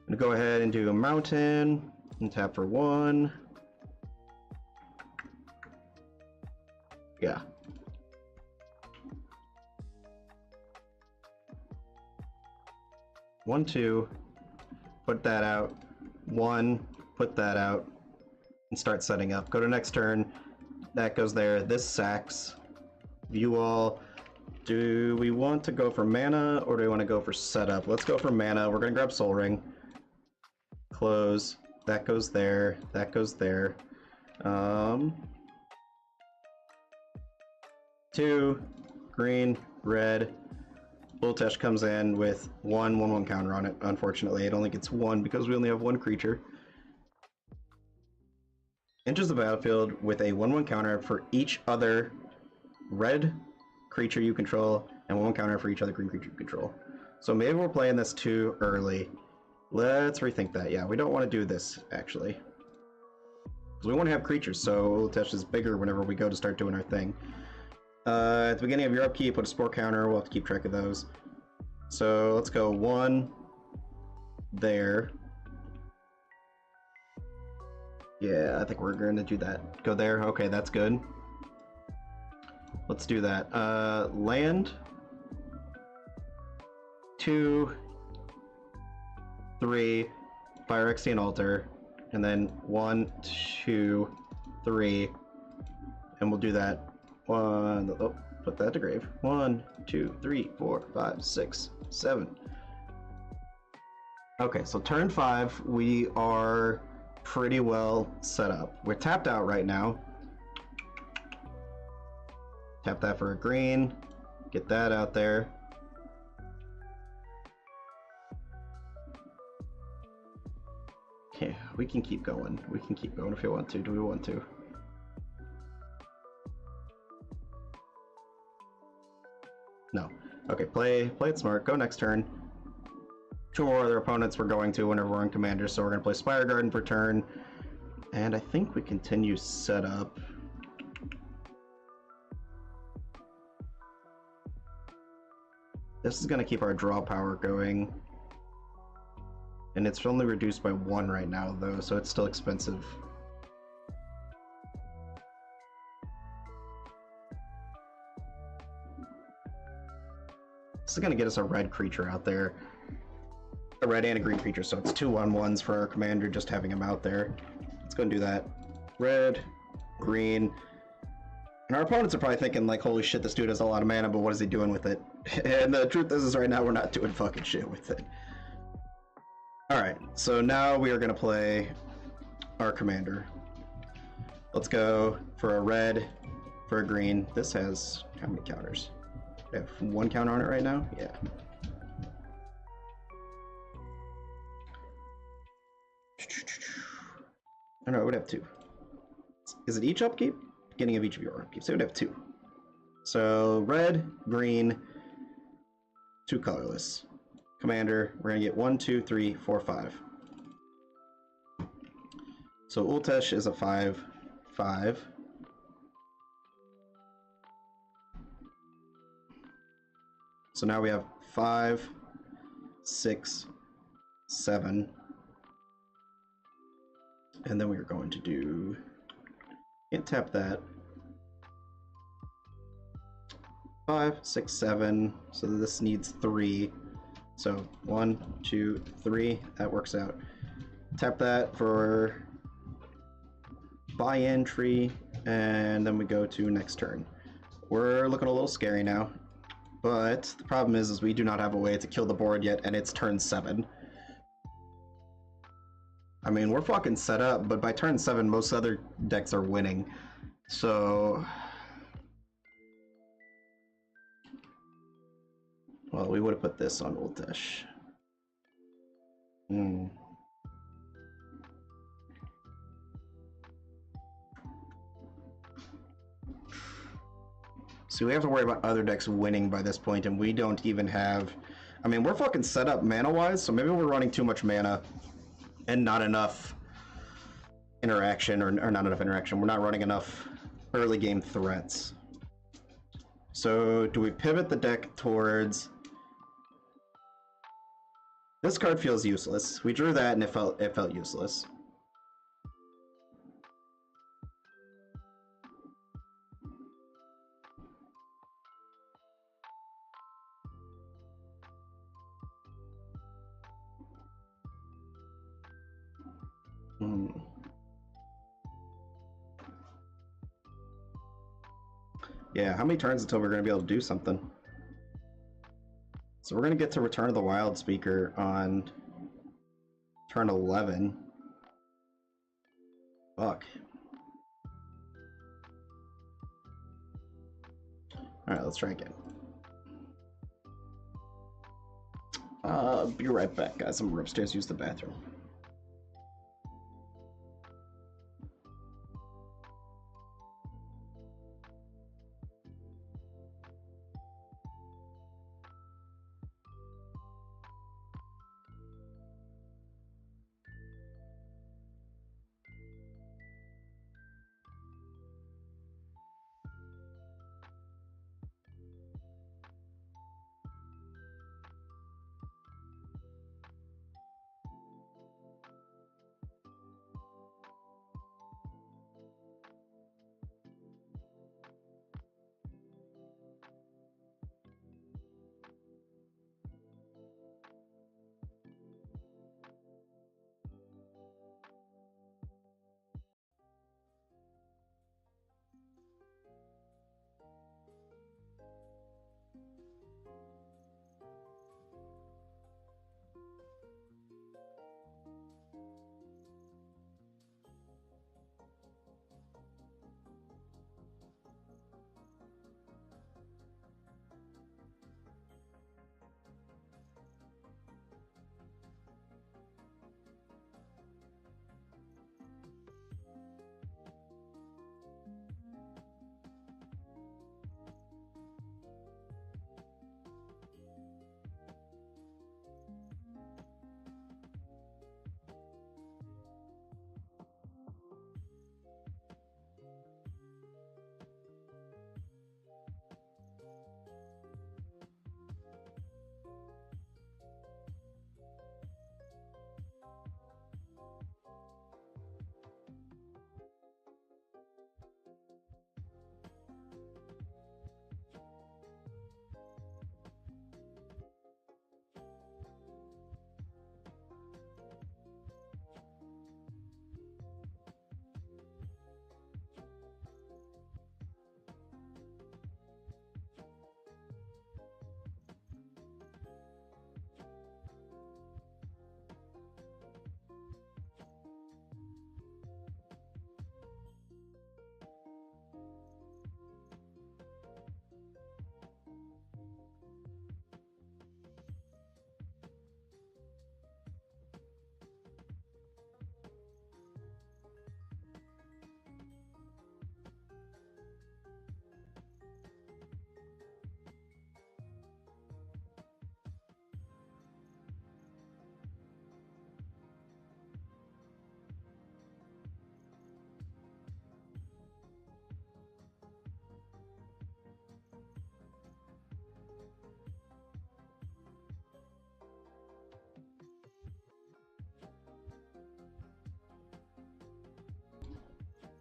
I'm gonna go ahead and do a mountain, and tap for 1. Yeah. One, 2, put that out. 1, put that out, and start setting up. Go to next turn, that goes there. This sacks. View all. Do we want to go for mana, or do we want to go for setup? Let's go for mana. We're gonna grab Soul Ring. Close. That goes there. That goes there. 2, green, red. Bultesh comes in with 1/1/1 counter on it. Unfortunately, it only gets 1 because we only have 1 creature. Enters the battlefield with a 1/1 counter for each other red creature you control, and 1 counter for each other green creature you control. So maybe we're playing this too early. Let's rethink that. Yeah, we don't want to do this, actually. Because we want to have creatures, so Ultesh is bigger whenever we go to start doing our thing. At the beginning of your upkeep, put a spore counter. We'll have to keep track of those. So let's go 1 there. Yeah, I think we're going to do that. Go there. Okay, that's good. Let's do that. Land. 2, 3, Phyrexian Altar, and then 1, 2, 3, and we'll do that. 1, oh, put that to grave. 1, 2, 3, 4, 5, 6, 7. Okay, so turn 5, we are pretty well set up. We're tapped out right now. Tap that for a green. Get that out there. Yeah, we can keep going. We can keep going if we want to. Do we want to? No. Okay, play it smart. Go next turn. 2 more other opponents we're going to whenever we're on commander, so we're going to play Spire Garden for turn. And I think we continue setup. This is going to keep our draw power going. And it's only reduced by 1 right now, though, so it's still expensive. This is going to get us a red creature out there. A red and a green creature, so it's 2/1/1s for our commander, just having him out there. Let's go and do that. Red, green. And our opponents are probably thinking, like, holy shit, this dude has a lot of mana, but what is he doing with it? And the truth is right now we're not doing fucking shit with it. Alright, so now we are going to play our commander. Let's go for a red, for a green. This has how many counters? We have 1 counter on it right now? Yeah. Oh no, it would have 2. Is it each upkeep? Beginning of each of your upkeeps. It would have 2. So red, green, 2 colorless. Commander, we're gonna get 1, 2, 3, 4, 5. So Ultesh is a 5/5. So now we have 5, 6, 7. And then we are going to do... Can't tap that. 5, 6, 7. So this needs 3. So 1, 2, 3. That works out. Tap that for buy entry, and then we go to next turn. We're looking a little scary now, but the problem is we do not have a way to kill the board yet, and it's turn 7. I mean, we're fucking set up, but by turn 7, most other decks are winning. So... Well, we would have put this on Ultesh. So we have to worry about other decks winning by this point, and we don't even have... I mean, we're fucking set up mana-wise, so maybe we're running too much mana and not enough interaction, or not enough interaction. We're not running enough early game threats. So do we pivot the deck towards... This card feels useless. We drew that and it felt useless. Yeah, how many turns until we're going to be able to do something? So we're going to get to Return of the Wild Speaker on turn 11. Fuck. Alright, let's try again. Be right back, guys. I'm upstairs to use the bathroom.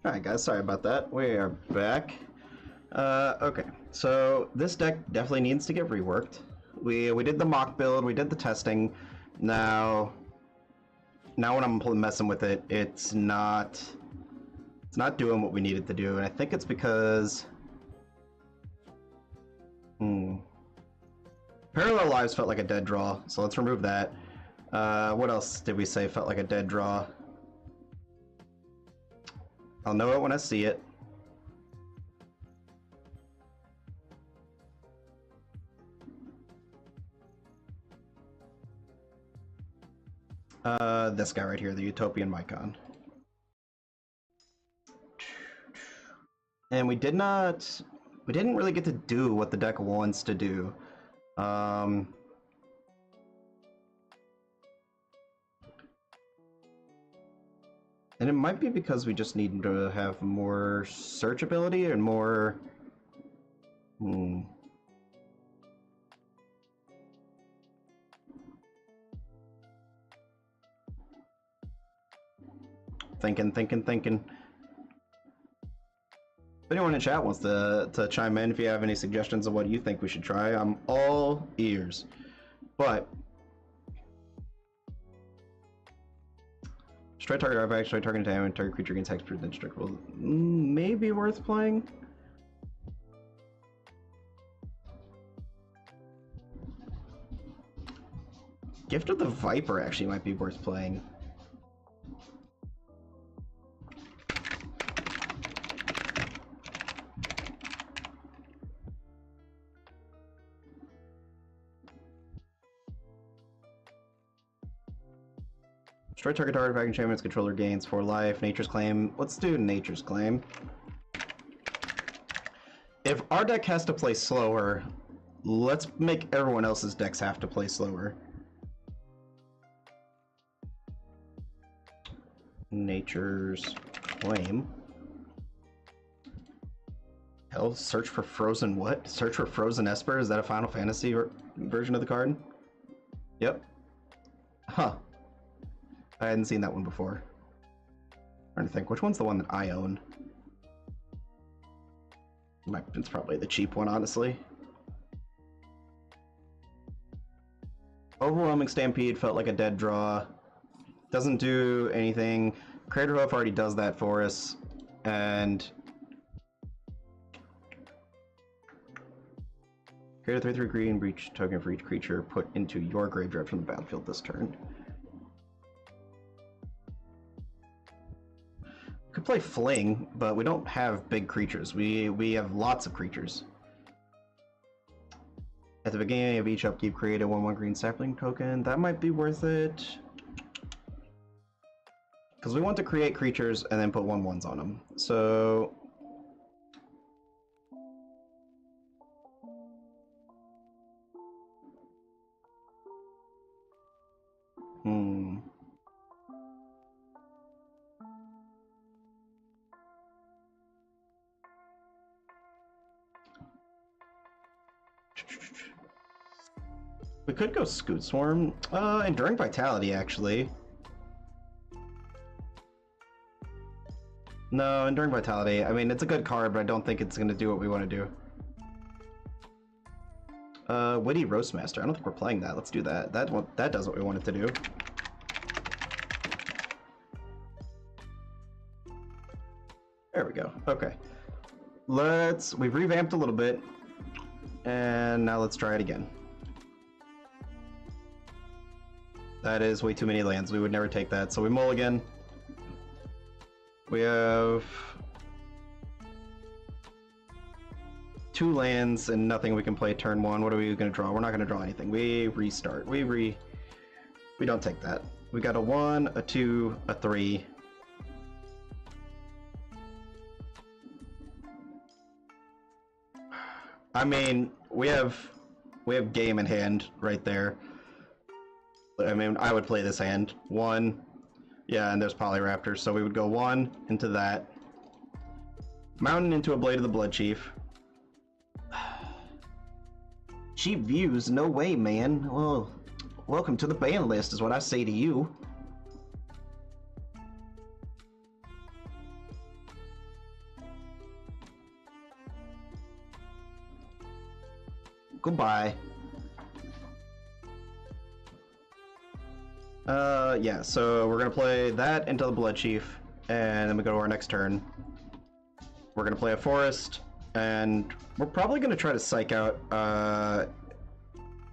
Alright guys, sorry about that. We are back. Okay, so this deck definitely needs to get reworked. We did the mock build, we did the testing. Now when I'm messing with it, it's not doing what we need it to do, and I think it's because Parallel Lives felt like a dead draw, so let's remove that. What else did we say felt like a dead draw? I'll know it when I see it. This guy right here, the Utopian Mycon. And we didn't really get to do what the deck wants to do. And it might be because we just need to have more search ability and more... Thinking. If anyone in chat wants to chime in, if you have any suggestions of what you think we should try, I'm all ears. But straight target artifact, straight target damage, target creature against hexproof, then destructible. Maybe worth playing. Gift of the Viper actually might be worth playing. Destroy target artifact enchantments, controller gains 4 life, Nature's Claim. Let's do Nature's Claim. If our deck has to play slower, let's make everyone else's decks have to play slower. Nature's Claim. Hell, search for Frozen what? Search for Frozen Esper? Is that a Final Fantasy version of the card? Yep. Huh. I hadn't seen that one before. I'm trying to think, which one's the one that I own? It's probably the cheap one, honestly. Overwhelming Stampede felt like a dead draw. Doesn't do anything. Creator Hoof already does that for us. And create a 3/3 green breach token for each creature put into your graveyard from the battlefield this turn. Could play Fling, but we don't have big creatures. We have lots of creatures. At the beginning of each upkeep, create a 1/1 green sapling token. That might be worth it. Because we want to create creatures and then put 1/1s on them. So... We could go Scoot Swarm. Enduring Vitality, actually. No, Enduring Vitality. I mean, it's a good card, but I don't think it's going to do what we want to do. Witty Roastmaster. I don't think we're playing that. Let's do that. That does what we want it to do. There we go. Okay. We've revamped a little bit. And now let's try it again. That is way too many lands. We would never take that. So we mulligan. We have 2 lands and nothing we can play turn 1. What are we going to draw? We're not going to draw anything. We restart. We don't take that. We got a 1, a 2, a 3. I mean, we have game in hand right there. I mean, I would play this hand. 1, yeah, and there's Polyraptors, so we would go 1 into that. Mountain into a Blade of the Blood Chief. Cheap views? No way, man. Well, welcome to the ban list is what I say to you. Goodbye. Yeah, so we're gonna play that into the Blood Chief, and then we go to our next turn. We're gonna play a Forest, and we're probably gonna try to psych out,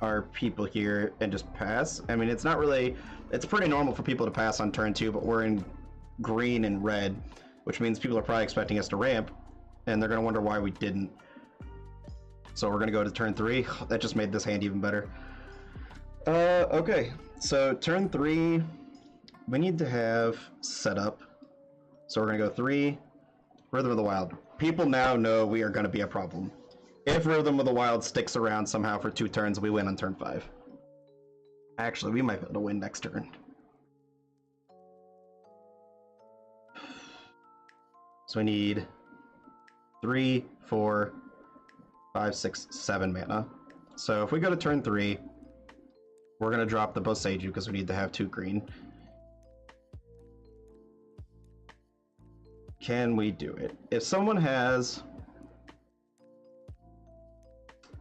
our people here and just pass. I mean, it's not really... It's pretty normal for people to pass on turn 2, but we're in green and red, which means people are probably expecting us to ramp, and they're gonna wonder why we didn't. So we're gonna go to turn 3. That just made this hand even better. Okay. So turn 3, we need to have setup. So we're gonna go 3, Rhythm of the Wild. People now know we are gonna be a problem. If Rhythm of the Wild sticks around somehow for 2 turns, we win on turn 5. Actually, we might be able to win next turn. So we need 3, 4, 5, 6, 7 mana. So if we go to turn 3, we're gonna drop the Boseiju because we need to have 2 green. Can we do it? If someone has...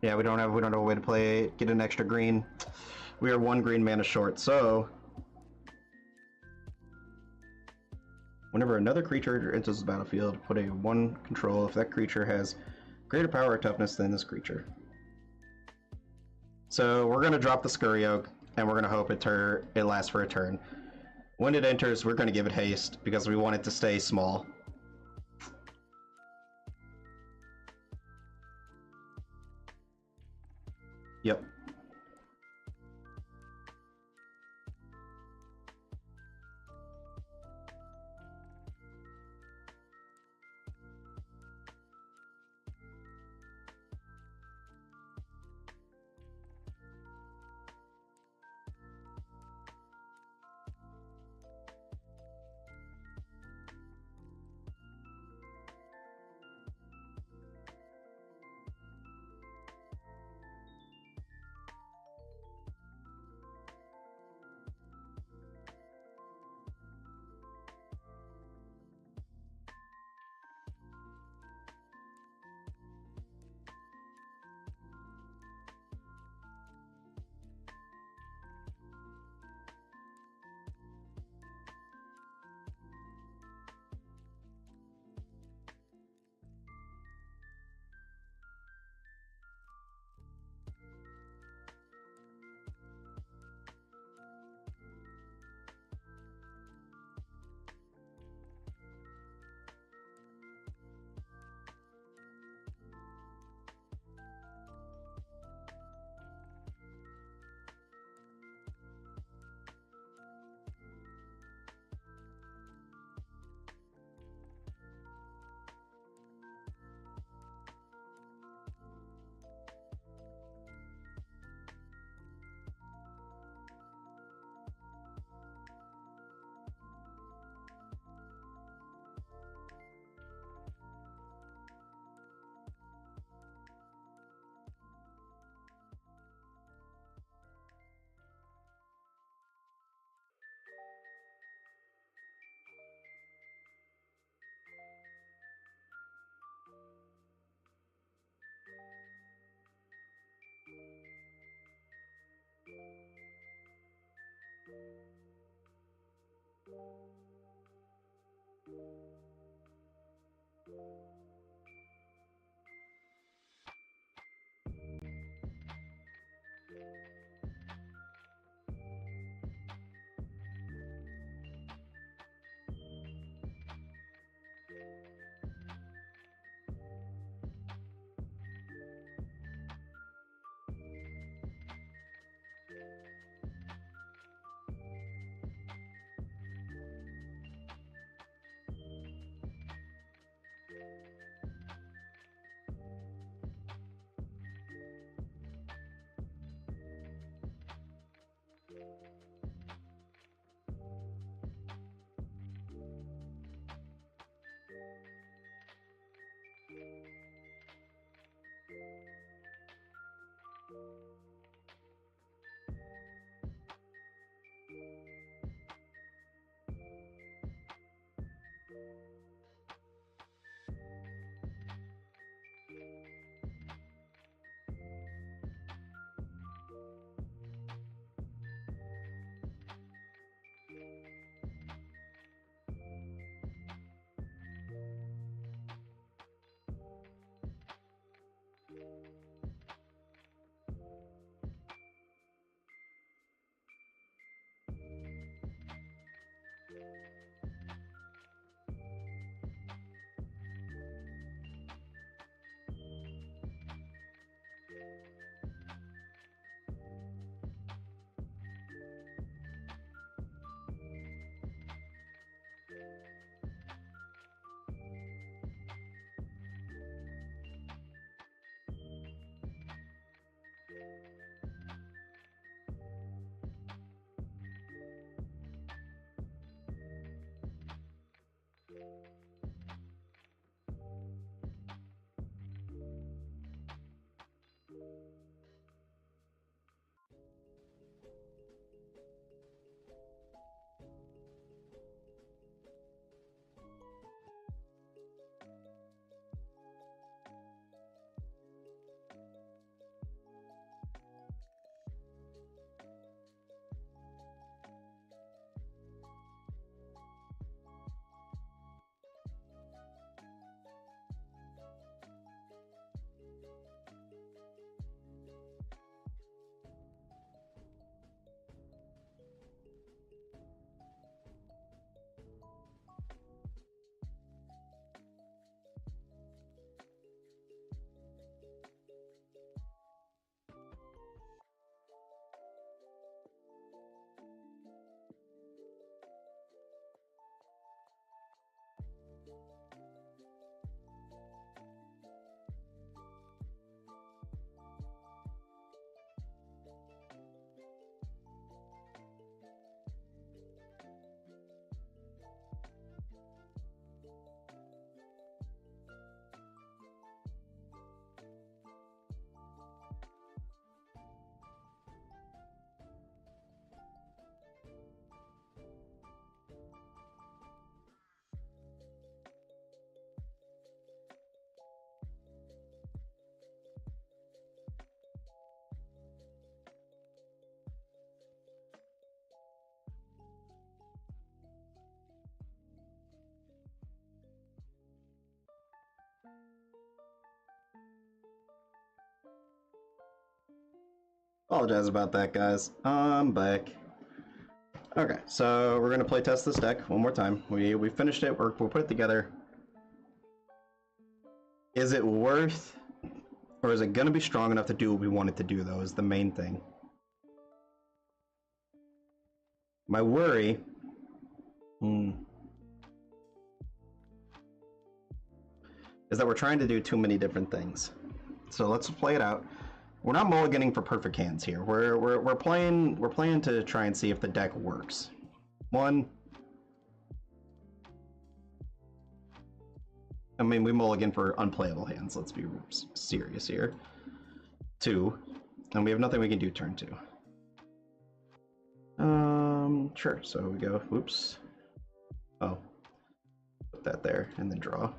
Yeah, we don't have a way to play, get an extra green. We are 1 green mana short, so... Whenever another creature enters the battlefield, put a 1 control if that creature has greater power or toughness than this creature. So we're gonna drop the Scurry Oak, and we're gonna hope it lasts for a turn. When it enters, we're gonna give it haste, because we want it to stay small. Yep. Apologize about that, guys. I'm back. Okay, so we're gonna play test this deck one more time. We finished it. We'll put it together. Is it worth, or is it gonna be strong enough to do what we want it to do? Though is the main thing. My worry. Is that we're trying to do too many different things. So let's play it out. We're not mulliganing for perfect hands here. We're playing to try and see if the deck works. One. I mean, we mulligan for unplayable hands. Let's be serious here. Two. And we have nothing we can do turn two. Sure. So we go, whoops. Oh. Put that there and then draw.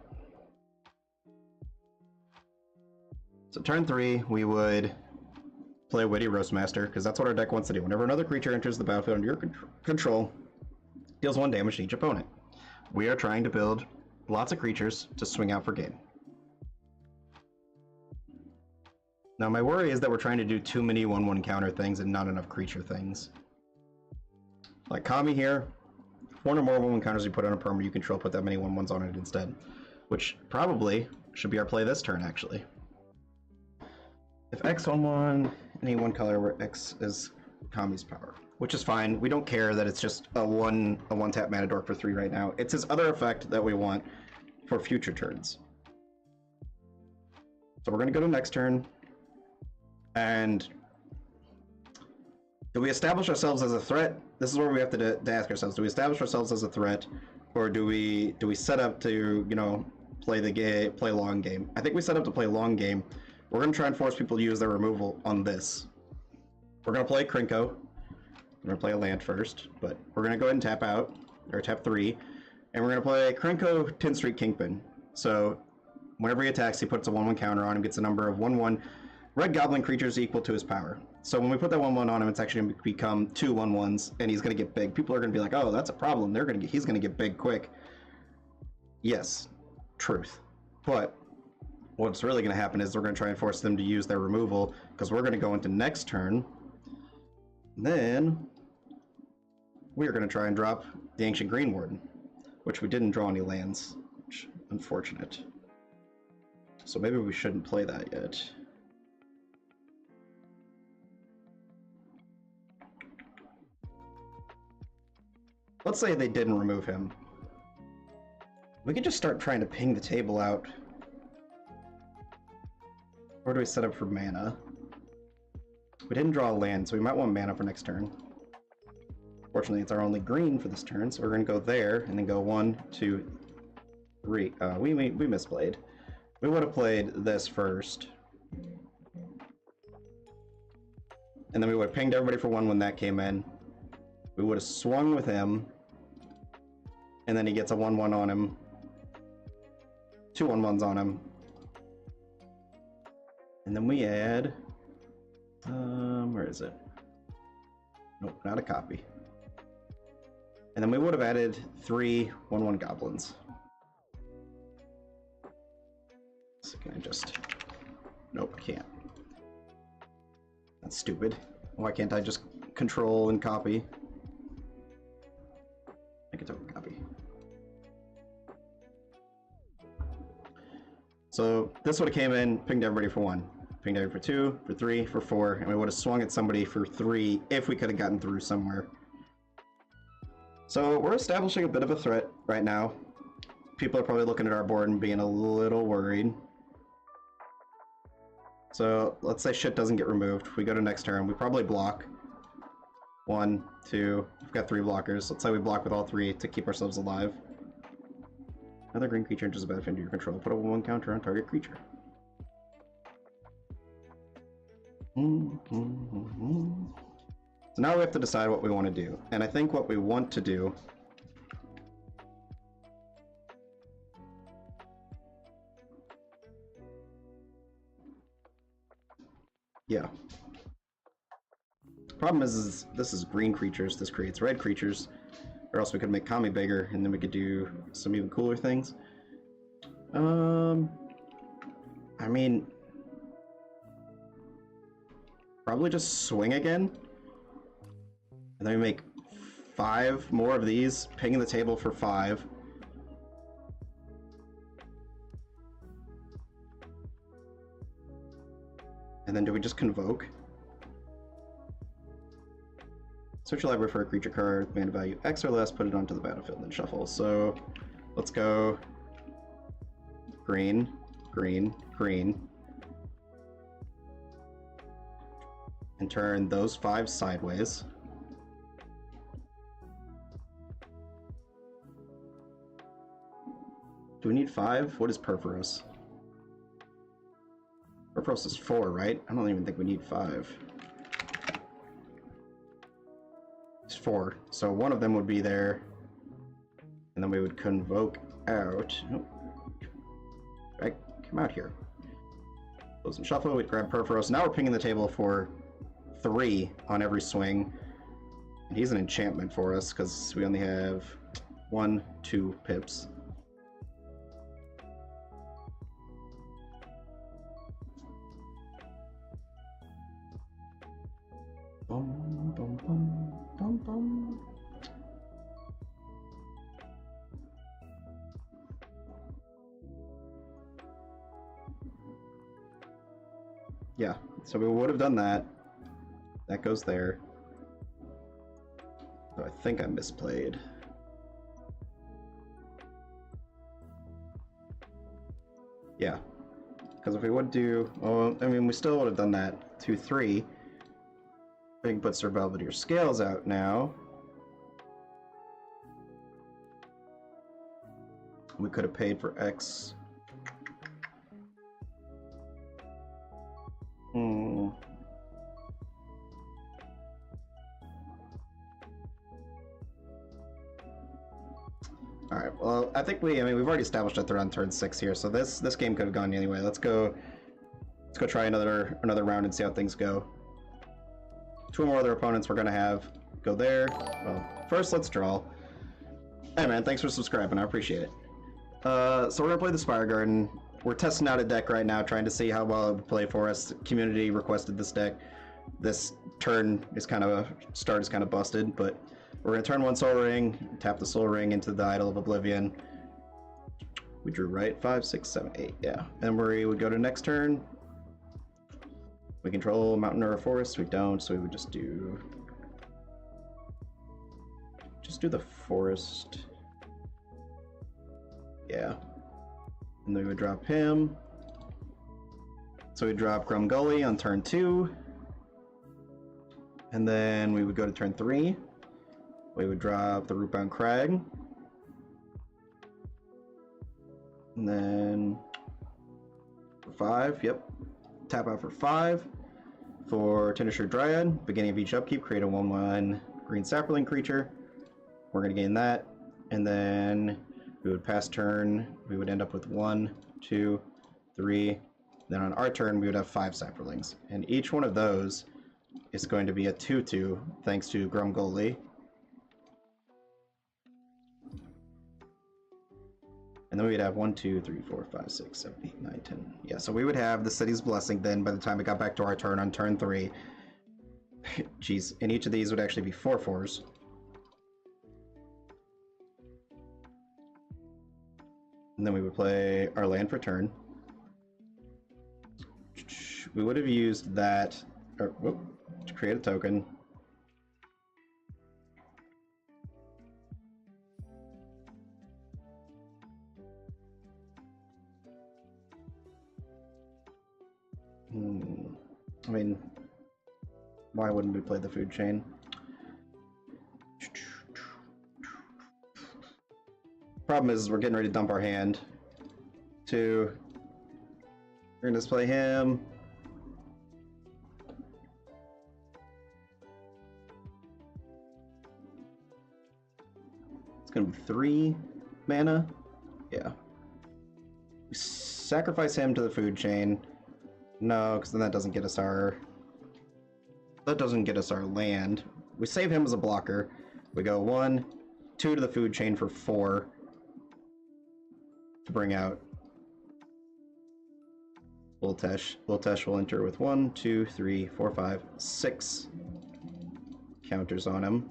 So turn three, we would play Witty Roastmaster, because that's what our deck wants to do. Whenever another creature enters the battlefield under your control, deals 1 damage to each opponent. We are trying to build lots of creatures to swing out for game. Now my worry is that we're trying to do too many 1/1 counter things and not enough creature things. Like Kami here, 1 or more 1/1 counters you put on a permanent you control, put that many 1/1s on it instead. Which probably should be our play this turn, actually. If X 1/1, any one color where X is Kami's power, which is fine. We don't care that it's just a one tap mana dork for 3 right now. It's his other effect that we want for future turns. So we're gonna go to next turn, and do we establish ourselves as a threat? This is where we have to ask ourselves: do we establish ourselves as a threat, or do we set up to, you know, play long game? I think we set up to play long game. We're going to try and force people to use their removal on this. We're going to play Krinko. We're going to play a land first, but we're going to go ahead and tap out, or tap 3, and we're going to play Krinko 10 Street Kingpin. So whenever he attacks, he puts a 1/1 counter on him, gets a number of 1/1 red goblin creatures equal to his power. So when we put that 1/1 on him, it's actually going to become 2 1/1s, and he's going to get big. People are going to be like, oh, that's a problem. He's going to get big quick. Yes, truth. But what's really going to happen is we're going to try and force them to use their removal, because we're going to go into next turn. Then we're going to try and drop the Ancient Green Warden, which we didn't draw any lands, which unfortunate. So maybe we shouldn't play that yet. Let's say they didn't remove him. We could just start trying to ping the table out. Where do we set up for mana? We didn't draw a land, so we might want mana for next turn. Fortunately, it's our only green for this turn, so we're going to go there, and then go 1, 2, 3. We misplayed. We would have played this first. And then we would have pinged everybody for 1 when that came in. We would have swung with him, and then he gets a 1/1 on him. 2 1/1s on him. And then we add, where is it? Nope, not a copy. And then we would have added 3 1/1 goblins. So can I just, nope, I can't. That's stupid. Why can't I just control and copy? Make a token copy. So this would have came in, pinged everybody for 1. Pinged everybody for 2, for 3, for 4, and we would have swung at somebody for 3 if we could have gotten through somewhere. So we're establishing a bit of a threat right now. People are probably looking at our board and being a little worried. So let's say shit doesn't get removed. We go to next turn, we probably block. 1, 2, we've got 3 blockers. Let's say we block with all 3 to keep ourselves alive. Another green creature enters the battlefield under your control. Put a 1 counter on target creature. So now we have to decide what we want to do. And I think what we want to do yeah. Problem is this is green creatures. This creates red creatures. Or else we could make Kami bigger, and then we could do some even cooler things. I mean, Probably just swing again. And then we make 5 more of these, pinging the table for 5. And then do we just convoke? Search your library for a creature card with mana value X or less, put it onto the battlefield, and then shuffle. So let's go green, green, green. And turn those 5 sideways. Do we need 5? What is Purphoros? Purphoros is 4, right? I don't even think we need 5. It's 4. So one of them would be there. And then we would convoke out. Oh. Right, come out here. Close and shuffle, we'd grab Purphoros. Now we're pinging the table for 3 on every swing. And he's an enchantment for us, because we only have 1, 2 pips. Bum, bum, bum, bum, bum. Yeah, so we would have done that. That goes there. So I think I misplayed. Yeah, because if we would do, well, I mean, we still would have done that 2-3. We can put Sir Belvedere Scales out now. We could have paid for X. Alright, well, I think we've already established that they're on turn 6 here, so this game could have gone anyway. Let's go try another round and see how things go. 2 more other opponents we're gonna have go there. Well, first let's draw. Hey man, thanks for subscribing, I appreciate it. So we're gonna play the Spire Garden. We're testing out a deck right now, trying to see how well it would play for us. The community requested this deck. This turn is kind of busted, but we're gonna turn 1 Soul Ring, tap the Soul Ring into the Idol of Oblivion. We drew right, 5, 6, 7, 8, yeah. And we would go to next turn. We control mountain or a forest. We don't, so we would just do the forest. Yeah. And then we would drop him. So we drop Grum Gully on turn 2. And then we would go to turn 3. We would drop the Rootbound Crag. And then for 5, yep. Tap out for 5. For Tinnisher Dryad, beginning of each upkeep, create a 1/1 green sapling creature. We're going to gain that. And then we would pass turn. We would end up with 1, 2, 3. Then on our turn, we would have 5 saplings. And each one of those is going to be a 2/2, thanks to Grumgully. And then we'd have 1, 2, 3, 4, 5, 6, 7, 8, 9, 10. Yeah, so we would have the City's Blessing then by the time it got back to our turn on turn 3. Jeez, and each of these would actually be 4/4s. And then we would play our land for turn. We would have used that to create a token. I mean, why wouldn't we play the food chain? Problem is, we're getting ready to dump our hand. 2. We're gonna display him. It's gonna be 3 mana. Yeah. We sacrifice him to the food chain. No, because then that doesn't get us our land. We save him as a blocker. We go 1, 2 to the food chain for 4 to bring out Ultesh. Ultesh will enter with 1, 2, 3, 4, 5, 6 counters on him.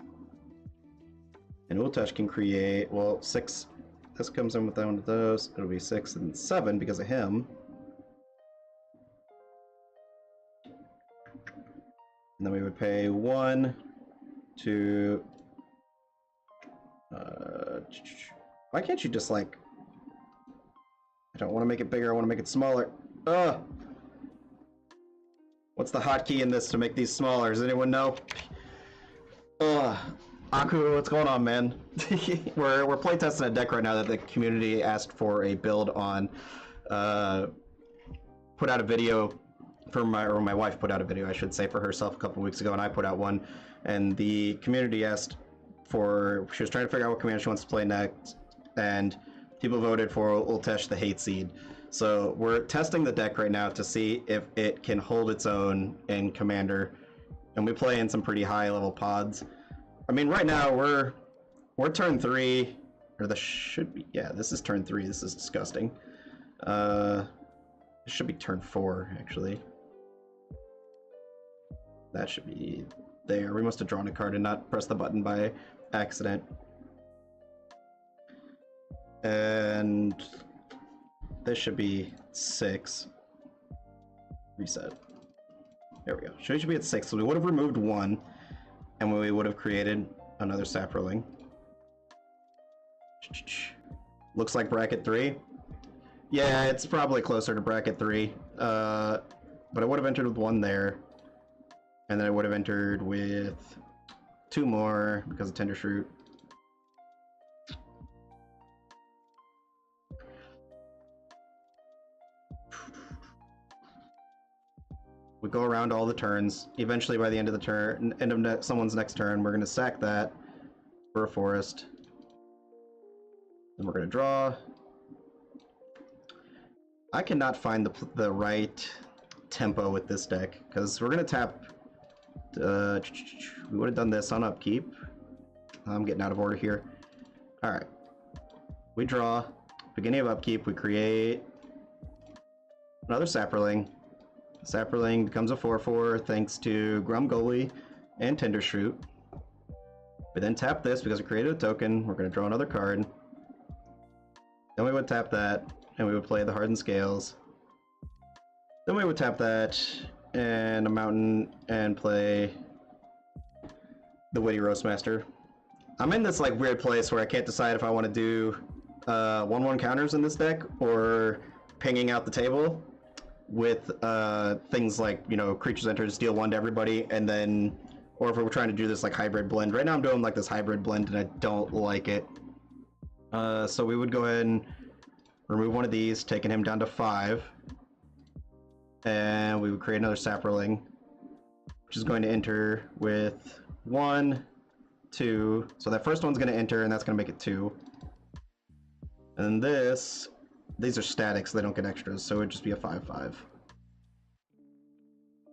And Ultesh can create, well, 6. This comes in with one of those. It'll be 6 and 7 because of him. And then we would pay 1 to... why can't you just, like... I don't want to make it bigger, I want to make it smaller. Ugh! What's the hotkey in this to make these smaller? Does anyone know? Ugh. Aku, what's going on, man? we're playtesting a deck right now that the community asked for a build on. Put out a video for my wife put out a video, I should say, for herself a couple weeks ago, and I put out one. And the community asked for, she was trying to figure out what commander she wants to play next, and people voted for Ultesh the Hate Seed. So we're testing the deck right now to see if it can hold its own in Commander, and we play in some pretty high level pods. I mean, right now we're turn 3, or this should be, yeah, this is turn 3. This is disgusting. It should be turn 4 actually. That should be there. We must have drawn a card and not pressed the button by accident. And this should be 6. Reset. There we go. Should be at 6. So we would have removed 1, and we would have created another Saproling. Looks like bracket 3. Yeah, it's probably closer to bracket 3. But I would have entered with 1 there, and then I would have entered with 2 more because of Tender Shroot. We go around all the turns. Eventually, by the end of the turn, end of someone's next turn, we're going to sack that for a forest. Then we're going to draw. I cannot find the right tempo with this deck, because we're going to tap... we would have done this on upkeep. I'm getting out of order here. Alright. We draw. Beginning of upkeep, we create another Saproling. Saproling becomes a 4/4 thanks to Grumgully and Tender Shroot. We then tap this because we created a token. We're going to draw another card. Then we would tap that, and we would play the Hardened Scales. Then we would tap that, and a Mountain, and play the Witty Roastmaster. I'm in this like weird place where I can't decide if I want to do 1/1 counters in this deck, or pinging out the table with things like, you know, creatures enters, deal 1 to everybody, and then, or if we're trying to do this like hybrid blend. Right now I'm doing like this hybrid blend and I don't like it. So we would go ahead and remove 1 of these, taking him down to 5, and we would create another Saproling, which is going to enter with 1, 2, so that first one's going to enter, and that's going to make it 2. And then these are static, so they don't get extras, so it would just be a 5/5.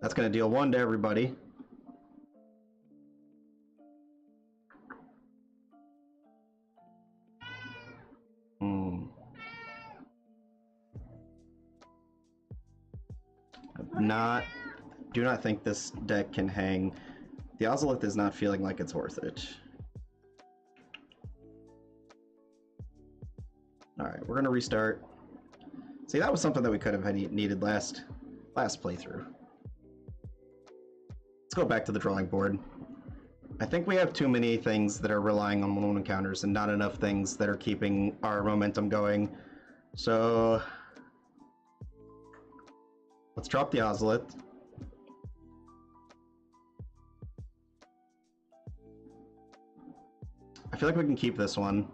That's going to deal 1 to everybody. Do not think this deck can hang. The Ozolith is not feeling like it's worth it. Alright, we're gonna restart. See, that was something that we could have needed last playthrough. Let's go back to the drawing board. I think we have too many things that are relying on 1/1 encounters and not enough things that are keeping our momentum going. So let's drop the Ozolith. I feel like we can keep this one.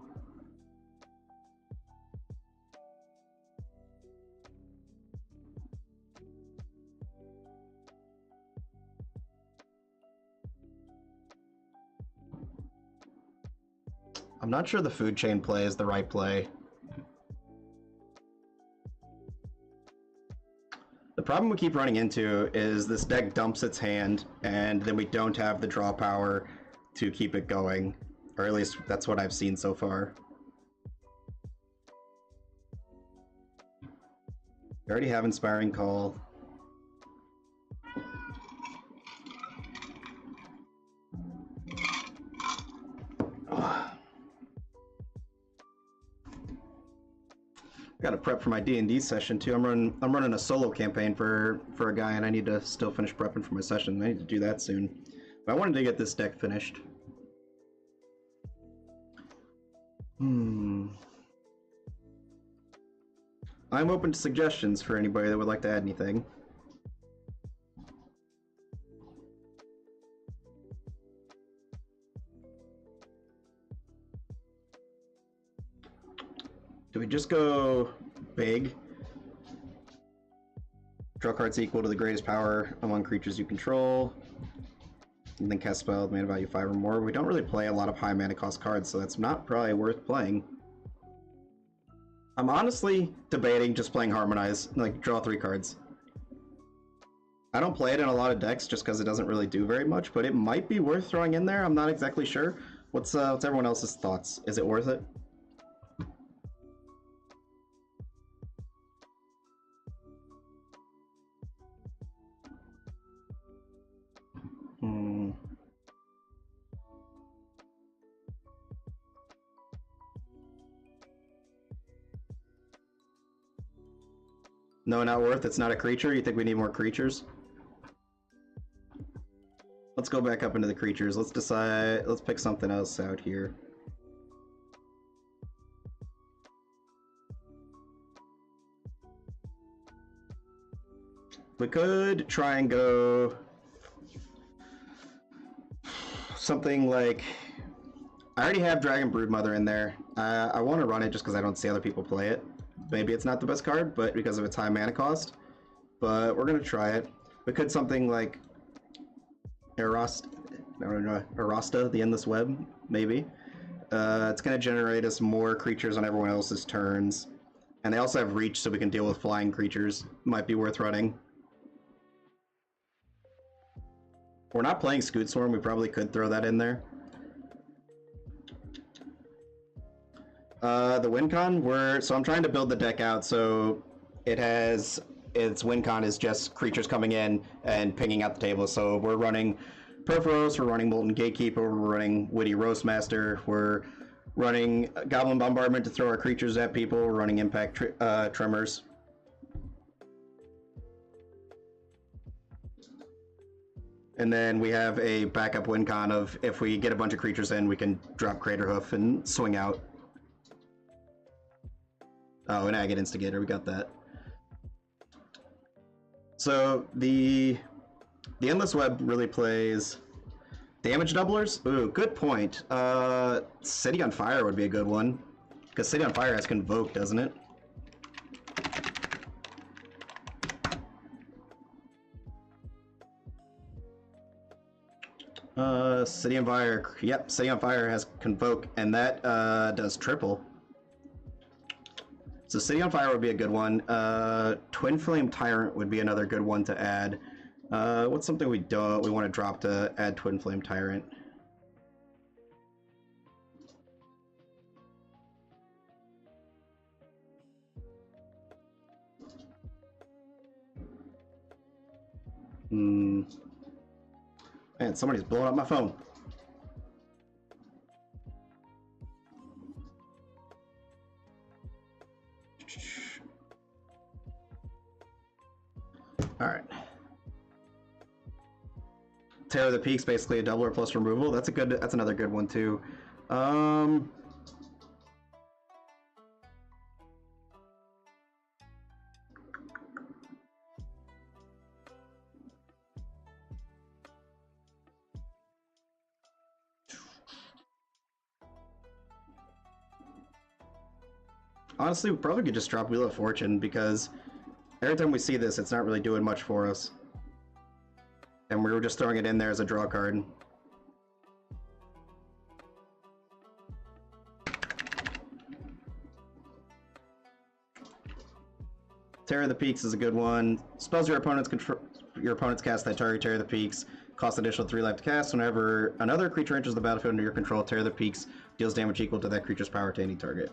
I'm not sure the food chain play is the right play. The problem we keep running into is this deck dumps its hand, and then we don't have the draw power to keep it going. Or at least that's what I've seen so far. We already have Inspiring Call. Gotta prep for my D&D session too. I'm running a solo campaign for a guy, and I need to still finish prepping for my session. I need to do that soon. But I wanted to get this deck finished. I'm open to suggestions for anybody that would like to add anything. Do we just go big? Draw cards equal to the greatest power among creatures you control. And then cast spell with mana value 5 or more. We don't really play a lot of high mana cost cards, so that's not probably worth playing. I'm honestly debating just playing Harmonize, like draw 3 cards. I don't play it in a lot of decks just because it doesn't really do very much, but it might be worth throwing in there. I'm not exactly sure. What's everyone else's thoughts? Is it worth it? No, not worth. It's not a creature. You think we need more creatures? Let's go back up into the creatures. Let's decide. Let's pick something else out here. We could try and go something like... I already have Dragon Broodmother in there. I want to run it just because I don't see other people play it. Maybe it's not the best card, but because of its high mana cost. But we're going to try it. We could something like Arasta, the Endless Web, maybe. It's going to generate us more creatures on everyone else's turns. And they also have reach, so we can deal with flying creatures. Might be worth running. We're not playing Scoot Swarm, we probably could throw that in there. The win con, so I'm trying to build the deck out so it has, its win con is just creatures coming in and pinging out the table. So we're running Perforos, we're running Molten Gatekeeper, we're running Witty Roastmaster, we're running Goblin Bombardment to throw our creatures at people, we're running Impact Tremors. And then we have a backup win con of if we get a bunch of creatures in, we can drop Crater Hoof and swing out. Oh, and Agate Instigator, we got that. So the Endless Web really plays damage doublers. Ooh, good point. City on Fire would be a good one, because City on Fire has Convoke, doesn't it? City on Fire. Yep, City on Fire has Convoke, and that does triple. So City on Fire would be a good one. Twin Flame Tyrant would be another good one to add. What's something we want to drop to add Twin Flame Tyrant? Man, somebody's blowing up my phone. Alright. Terror of the Peaks, basically a doubler plus removal. That's another good one too. Honestly, we probably could just drop Wheel of Fortune, because every time we see this, it's not really doing much for us. And we were just throwing it in there as a draw card. Terror of the Peaks is a good one. Spells your opponents cast that target Terror of the Peaks. Cost additional 3 life to cast. Whenever another creature enters the battlefield under your control, Terror of the Peaks deals damage equal to that creature's power to any target.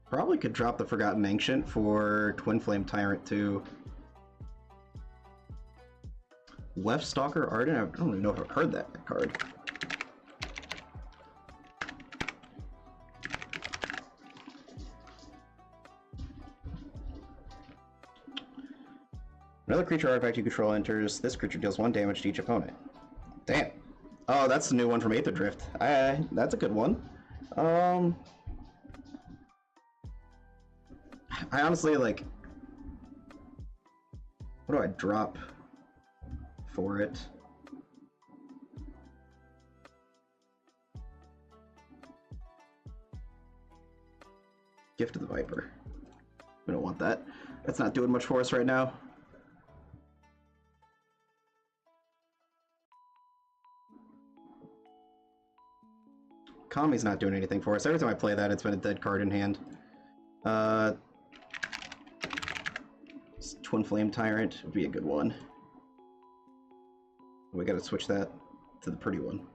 Probably could drop the Forgotten Ancient for Twin Flame Tyrant too. Left Stalker Arden? I don't even know if I've heard that card. Another creature artifact you control enters. This creature deals 1 damage to each opponent. Damn. Oh, that's the new one from Aether Drift. That's a good one. I honestly, like... What do I drop for it? Gift of the Viper. We don't want that. That's not doing much for us right now. Kami's not doing anything for us. Every time I play that, it's been a dead card in hand. Twin Flame Tyrant would be a good one. We gotta switch that to the pretty one.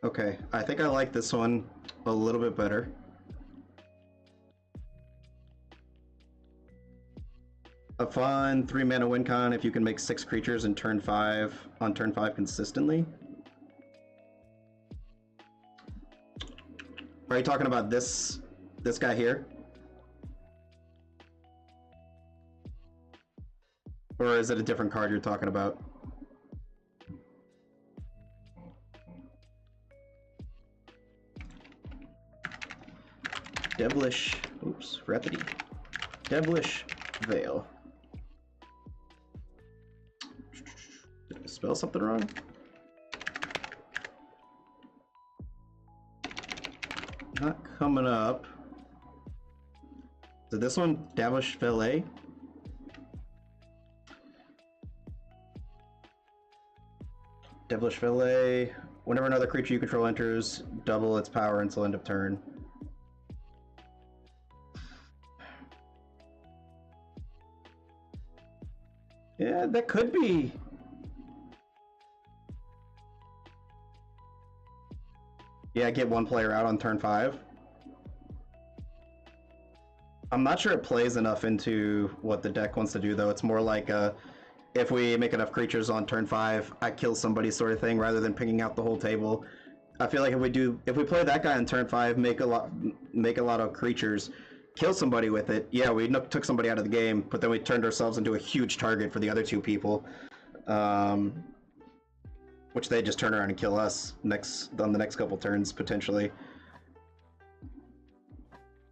Okay, I think I like this one a little bit better. A fun 3-mana win con if you can make 6 creatures in turn 5 on turn 5 consistently. Are you talking about this guy here? Or is it a different card you're talking about? Devilish, oops, Rapidity. Devilish Veil. Did I spell something wrong? Not coming up. So this one, Devilish Veil. Devilish Veil. Whenever another creature you control enters, double its power until end of turn. Yeah, that could be. Yeah, get 1 player out on turn 5. I'm not sure it plays enough into what the deck wants to do, though. It's more like if we make enough creatures on turn 5, I kill somebody sort of thing, rather than picking out the whole table. I feel like if we play that guy on turn 5, make a lot of creatures, kill somebody with it, yeah, we took somebody out of the game, but then we turned ourselves into a huge target for the other 2 people. Which they just turn around and kill us on the next couple turns, potentially.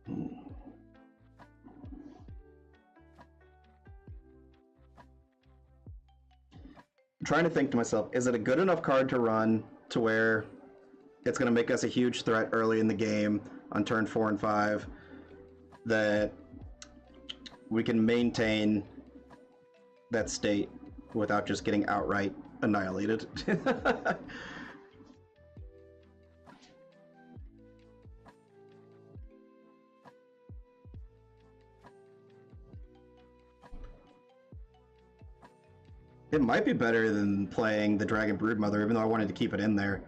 I'm trying to think to myself, is it a good enough card to run to where it's going to make us a huge threat early in the game on turn 4 and 5? That we can maintain that state without just getting outright annihilated. It might be better than playing the Dragon Broodmother, even though I wanted to keep it in there.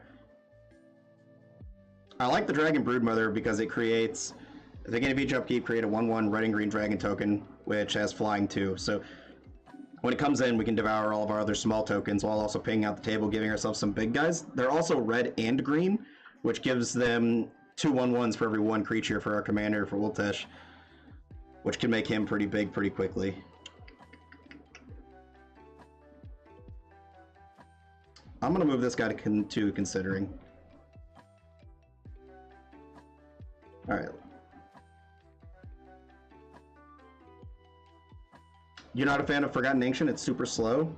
I like the Dragon Broodmother because it creates... At the beginning of each upkeep, create a 1/1 red and green dragon token, which has flying too. So when it comes in, we can devour all of our other small tokens while also paying out the table, giving ourselves some big guys. They're also red and green, which gives them 2 1/1s for every 1 creature for our commander, for Ultesh, which can make him pretty big pretty quickly. I'm going to move this guy to considering. Alright. You're not a fan of Forgotten Ancient? It's super slow.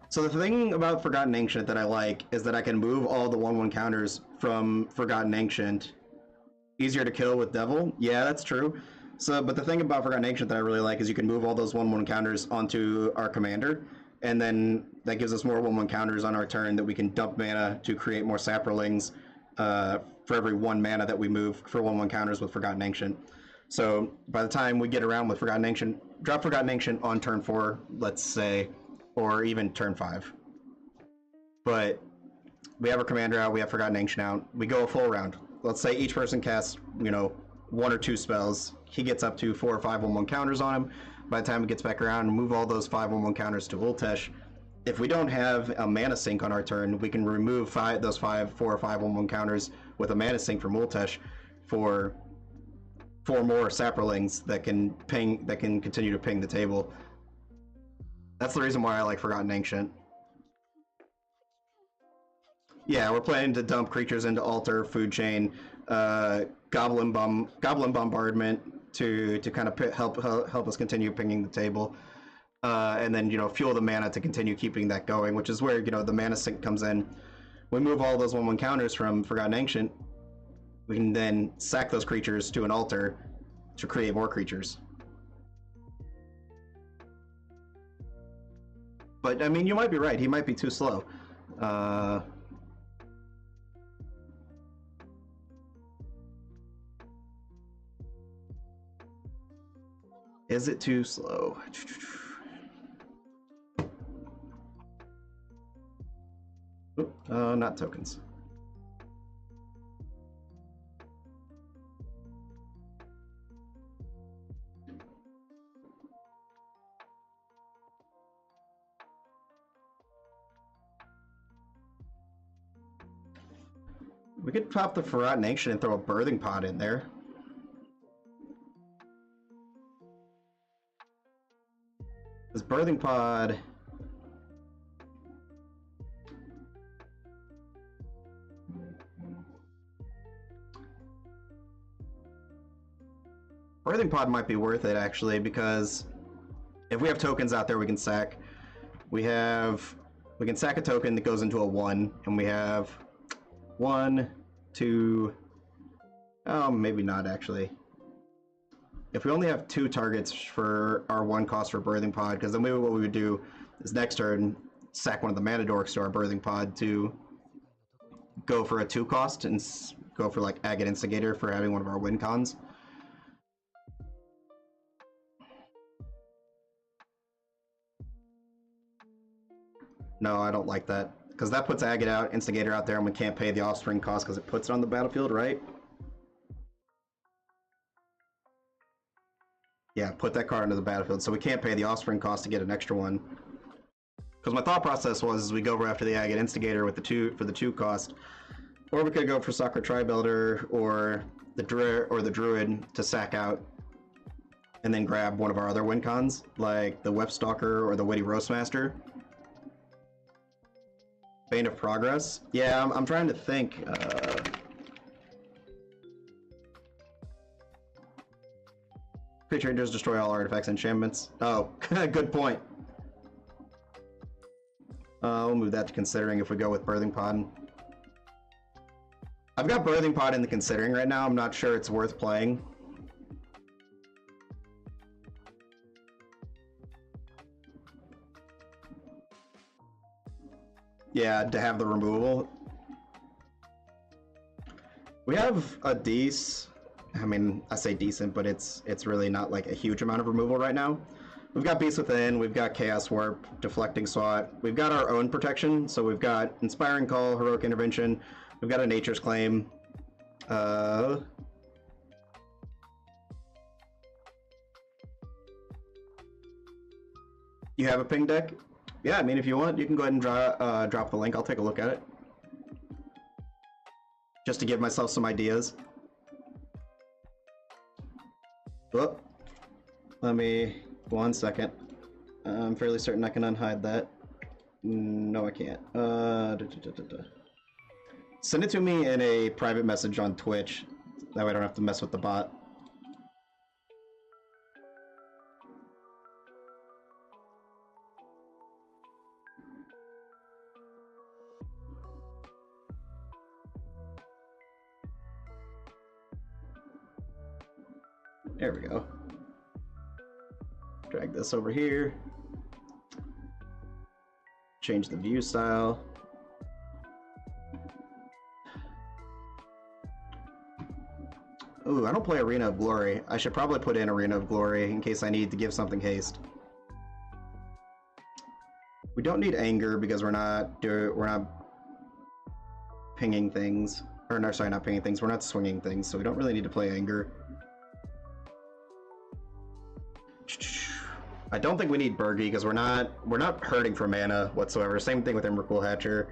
So the thing about Forgotten Ancient that I like is that I can move all the 1/1 counters from Forgotten Ancient. Easier to kill with Devil? Yeah, that's true. So, but the thing about Forgotten Ancient that I really like is you can move all those 1/1 counters onto our commander, and then that gives us more 1/1 counters on our turn that we can dump mana to create more Saprolings for every 1 mana that we move for 1/1 counters with Forgotten Ancient. So by the time we get around with Forgotten Ancient, drop Forgotten Ancient on turn 4, let's say, or even turn 5. But we have our commander out, we have Forgotten Ancient out, we go a full round. Let's say each person casts, 1 or 2 spells. He gets up to 4 or 5 1/1 counters on him. By the time it gets back around, move all those 5 1/1 counters to Ultesh. If we don't have a mana sink on our turn, we can remove 4 or 5 1/1 counters with a mana sink from Ultesh for 4 more Saprolings that can continue to ping the table. That's the reason why I like Forgotten Ancient. Yeah, we're planning to dump creatures into Altar, Food Chain, Goblin Bombardment to kind of help us continue pinging the table, and then fuel the mana to continue keeping that going, which is where the mana sink comes in. We move all those 1/1 counters from Forgotten Ancient. We can then sack those creatures to an altar to create more creatures. But I mean, you might be right. He might be too slow. Is it too slow? Not tokens. We could pop the Forgotten Ancient and throw a Birthing Pod in there. This Birthing Pod... Birthing Pod might be worth it, actually, because if we have tokens out there we can sack. We can sack a token that goes into a 1, and we have 1, 2... Oh, maybe not, actually. If we only have 2 targets for our 1 cost for Birthing Pod, because then maybe what we would do is next turn sack one of the mana dorks to our Birthing Pod to go for a 2 cost and go for like Agate Instigator for having one of our win cons. No, I don't like that, because that puts Agate Instigator out there and we can't pay the Offspring cost because it puts it on the battlefield, right? Yeah, put that card into the battlefield, so we can't pay the Offspring cost to get an extra one. Because my thought process was we go after the Agate Instigator with the 2 cost, or we could go for Sakura Tri-Builder or the Druid to sack out, and then grab one of our other win cons, like the Web Stalker or the Witty Roastmaster. Bane of Progress. Yeah, I'm trying to think. Creature enters, destroy all artifacts and enchantments. Oh, good point. We'll move that to considering if we go with Birthing Pod. I've got Birthing Pod in the considering right now. I'm not sure it's worth playing. Yeah, to have the removal. We have a I mean, I say decent, but it's really not like a huge amount of removal right now. We've got Beast Within, we've got Chaos Warp, Deflecting Swat, we've got our own protection, so we've got Inspiring Call, Heroic Intervention, we've got a Nature's Claim. You have a ping deck? Yeah, I mean, if you want, you can go ahead and drop the link. I'll take a look at it. Just to give myself some ideas. Oh, let me... 1 second. I'm fairly certain I can unhide that. No, I can't. Send it to me in a private message on Twitch. That way I don't have to mess with the bot. There we go. Drag this over here. Change the view style. Ooh, I don't play Arena of Glory. I should probably put in Arena of Glory in case I need to give something haste. We don't need anger because we're not pinging things. Or no, sorry, not pinging things. We're not swinging things, so we don't really need to play anger. I don't think we need Bergie because we're not hurting for mana whatsoever. Same thing with Emrakul Hatcher.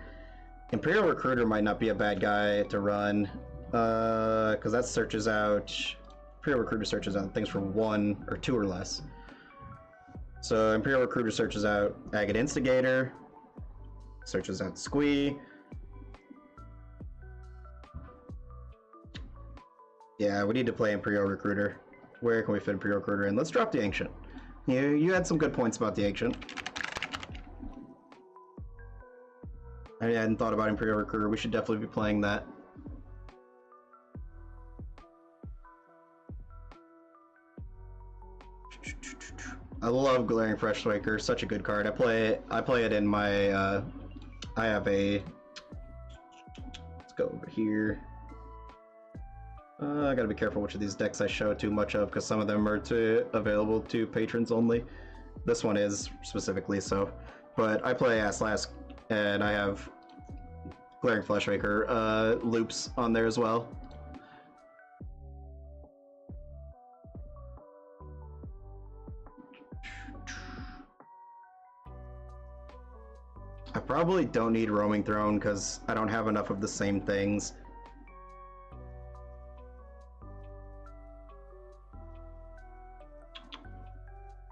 Imperial Recruiter might not be a bad guy to run. Because that searches out... Imperial Recruiter searches out things for 1 or 2 or less. So Imperial Recruiter searches out Agate Instigator, searches out Squee. Yeah, we need to play Imperial Recruiter. Where can we fit Imperial Recruiter in? Let's drop the Ancient. You had some good points about the Ancient. I hadn't thought about Imperial Recruiter. We should definitely be playing that. I love Glaring Freshwaker, such a good card. I play it in my I have a, let's go over here. I gotta be careful which of these decks I show too much of because some of them are available to patrons only. This one is specifically so, but I play Aslask and I have Glaring Fleshwaker loops on there as well. I probably don't need Roaming Throne because I don't have enough of the same things.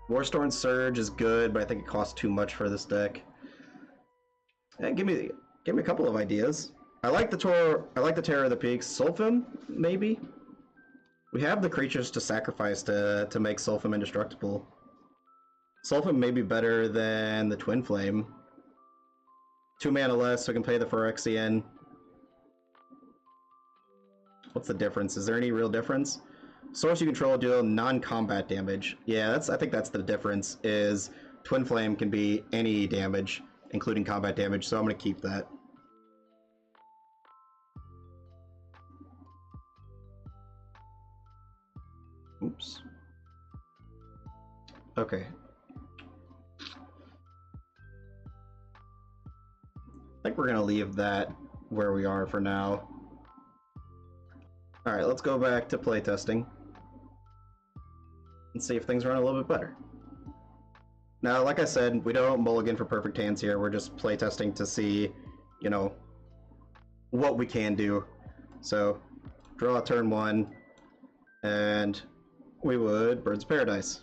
Warstorm Surge is good, but I think it costs too much for this deck. And give me a couple of ideas. I like the Terror of the Peaks. Sulfim, maybe? We have the creatures to sacrifice to make Sulfim indestructible. Sulfim may be better than the Twin Flame. 2 mana less, so we can pay the Phyrexian. What's the difference? Is there any real difference? Source you control deal non-combat damage. Yeah, I think that's the difference, is Twin Flame can be any damage, including combat damage, so I'm going to keep that. Oops. Okay. I think we're going to leave that where we are for now. Alright, let's go back to playtesting and see if things run a little bit better. Now, like I said, we don't mulligan for perfect hands here. We're just playtesting to see, you know, what we can do. So, draw turn 1, and we would Birds of Paradise.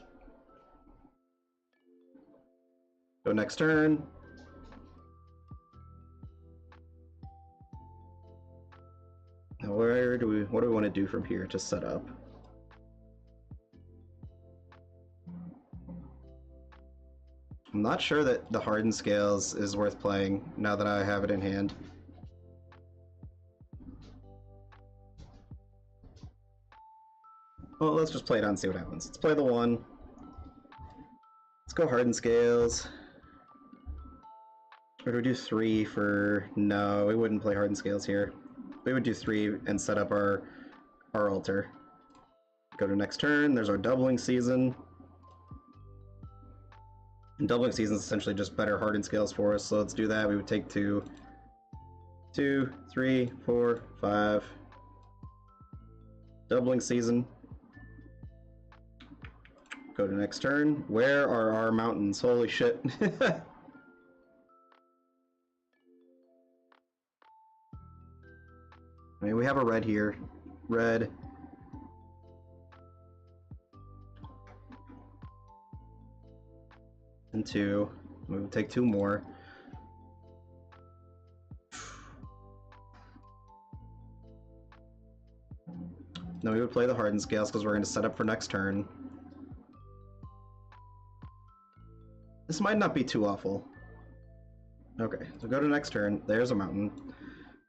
Go next turn. Now what do we want to do from here to set up? I'm not sure that the Hardened Scales is worth playing now that I have it in hand. Well, let's just play it out and see what happens. Let's play the 1. Let's go Hardened Scales. Or do we do 3 for... No, we wouldn't play Hardened Scales here. We would do 3 and set up our altar. Go to next turn, there's our Doubling Season. And Doubling Season is essentially just better Hardened Scales for us, so let's do that. We would take 2, 3, 4, 5. Doubling Season. Go to next turn. Where are our mountains? Holy shit. I mean, we have a red here. Red. And 2. We would take 2 more. No, we would play the Hardened Scales because we're going to set up for next turn. This might not be too awful. Okay, so go to next turn. There's a mountain.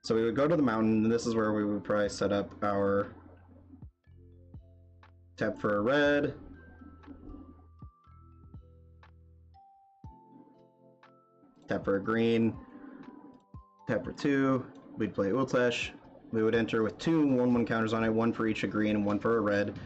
So we would go to the mountain, and this is where we would probably set up our Tap for a red. Tap for a green. Tap for 2. We'd play Ultesh. We would enter with 2 1/1 counters on it, 1 for each a green and 1 for a red,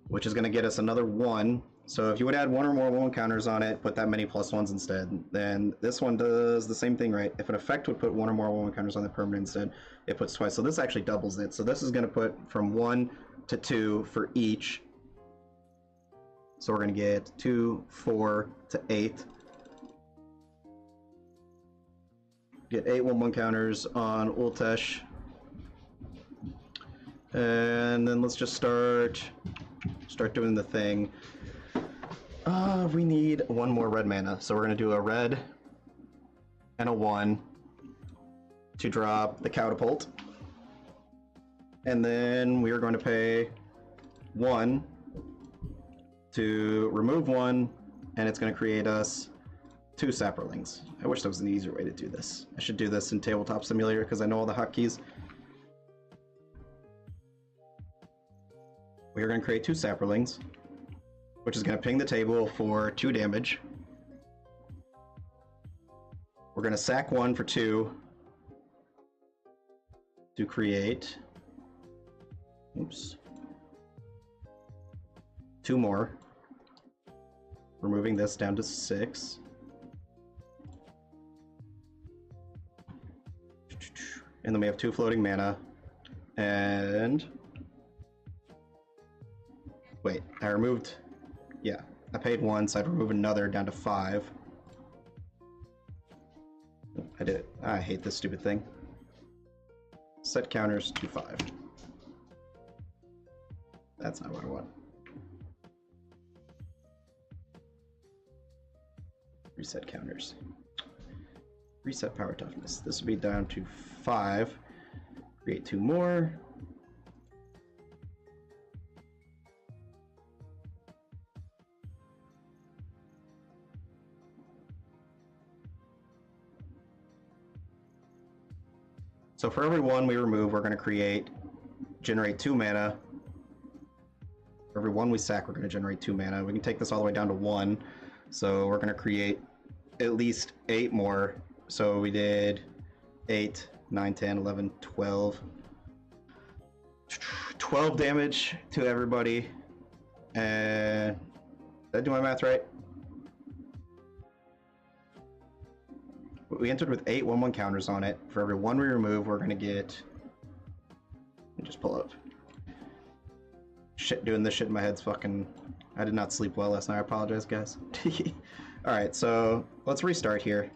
which is going to get us another 1. So if you would add 1 or more 1/1 counters on it, put that many +1s instead. Then this one does the same thing, right? If an effect would put 1 or more 1/1 counters on the permanent instead, it puts twice. So this actually doubles it. So this is going to put from 1 to 2 for each. So we're going to get 2, 4 to 8. Get 8 1/1 counters on Ultesh. And then let's just start doing the thing. We need 1 more red mana, so we're gonna do a red and a 1 to drop the catapult. And then we are going to pay 1 to remove 1, and it's gonna create us 2 Saprolings. I wish there was an easier way to do this. I should do this in Tabletop Simulator because I know all the hotkeys. We are going to create 2 Saprolings, which is going to ping the table for 2 damage. We're going to sack 1 for 2 to create, oops, 2 more, removing this down to 6. And then we have 2 floating mana, and wait, I removed, yeah, I paid 1, so I'd remove another down to 5. I did it. I hate this stupid thing. Set counters to 5. That's not what I want. Reset counters. Reset power toughness. This will be down to 5. Create 2 more. So for every 1 we remove, we're going to generate 2 mana. For every 1 we sack, we're going to generate 2 mana. We can take this all the way down to 1. So we're going to create at least 8 more. So we did 8, 9, 10, 11, 12. 12 damage to everybody. And did I do my math right? We entered with 8 1/1 counters on it. For every 1 we remove, we're gonna get. Let me just pull up. Shit, doing this shit in my head's fucking. I did not sleep well last night. I apologize, guys. Alright, so let's restart here.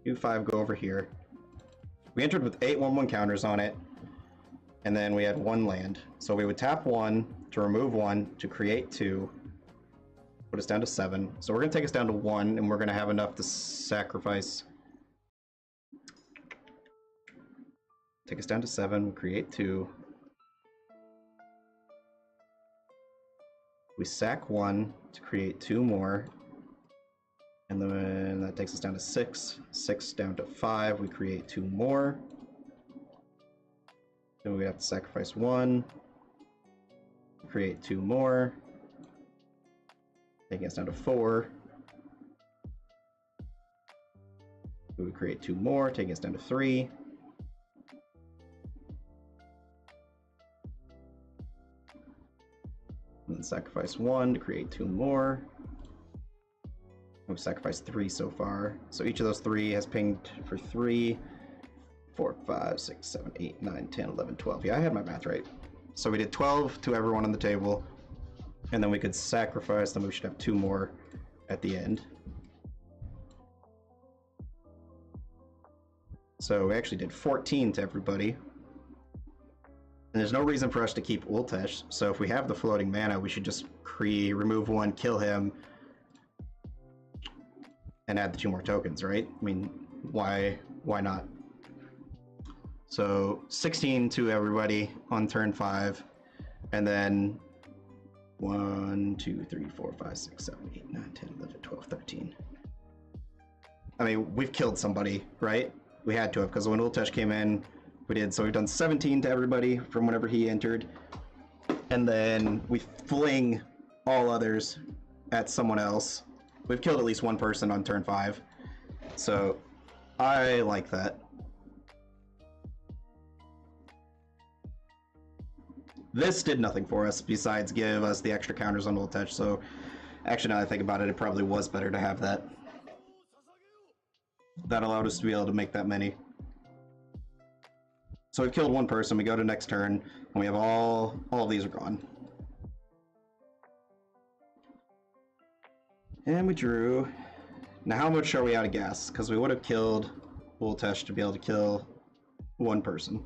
U5, go over here. We entered with 8 1/1 counters on it, and then we had 1 land. So we would tap 1 to remove 1 to create 2. Put us down to 7. So we're going to take us down to 1, and we're going to have enough to sacrifice. Take us down to 7, create 2. We sack 1 to create 2 more. And then that takes us down to 6. 6 down to 5, we create 2 more. Then we have to sacrifice 1. Create 2 more. Taking us down to 4. We would create 2 more, taking us down to 3. And then sacrifice 1 to create 2 more. We've sacrificed 3 so far. So each of those 3 has pinged for 3, 4, 5, 6, 7, 8, 9, 10, 11, 12. Yeah, I had my math right. So we did 12 to everyone on the table. And then we could sacrifice, then we should have 2 more at the end. So we actually did 14 to everybody. And there's no reason for us to keep Ultesh, so if we have the floating mana, we should just remove 1, kill him, and add the 2 more tokens, right? I mean, why not? So 16 to everybody on turn 5, and then 1, 2, 3, 4, 5, 6, 7, 8, 9, 10, 11, 12, 13. I mean, we've killed somebody, right? We had to have, because when Ultesh came in, we did. So we've done 17 to everybody from whenever he entered. and then we fling all others at someone else. We've killed at least one person on turn 5, so I like that. This did nothing for us besides give us the extra counters on ult touch, so actually now that I think about it, it probably was better to have that. That allowed us to be able to make that many. So we've killed one person, we go to next turn, and we have all of these are gone. And we drew. Now how much are we out of gas? Because we would have killed Ultesh to be able to kill one person.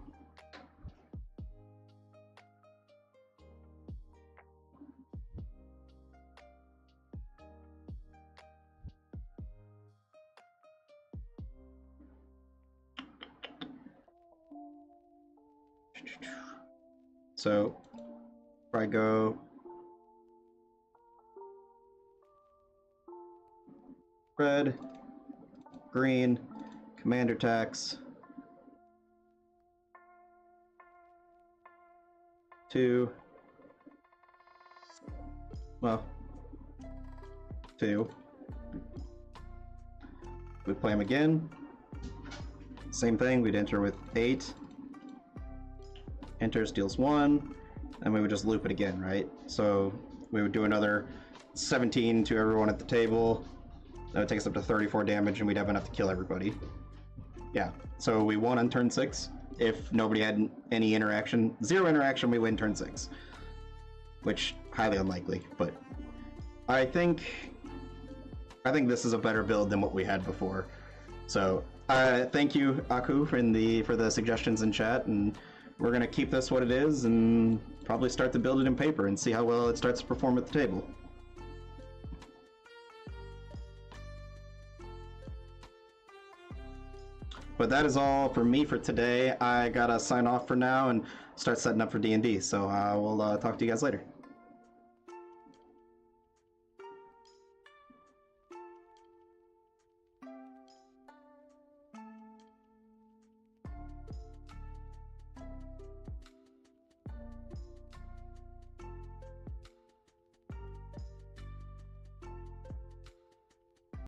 So, if I go red, green, commander tax, 2, well, 2. We play them again. Same thing, we'd enter with 8. Enters, deals 1, and we would just loop it again, right? So we would do another 17 to everyone at the table. That would take us up to 34 damage, and we'd have enough to kill everybody. Yeah, so we won on turn 6. If nobody had any interaction, 0 interaction, we win turn 6. Which, highly unlikely, but I think this is a better build than what we had before. So, thank you, Aku, for the suggestions in chat, and we're going to keep this what it is and probably start to build it in paper and see how well it starts to perform at the table. But that is all for me for today. I gotta sign off for now and start setting up for D&D, so we'll talk to you guys later.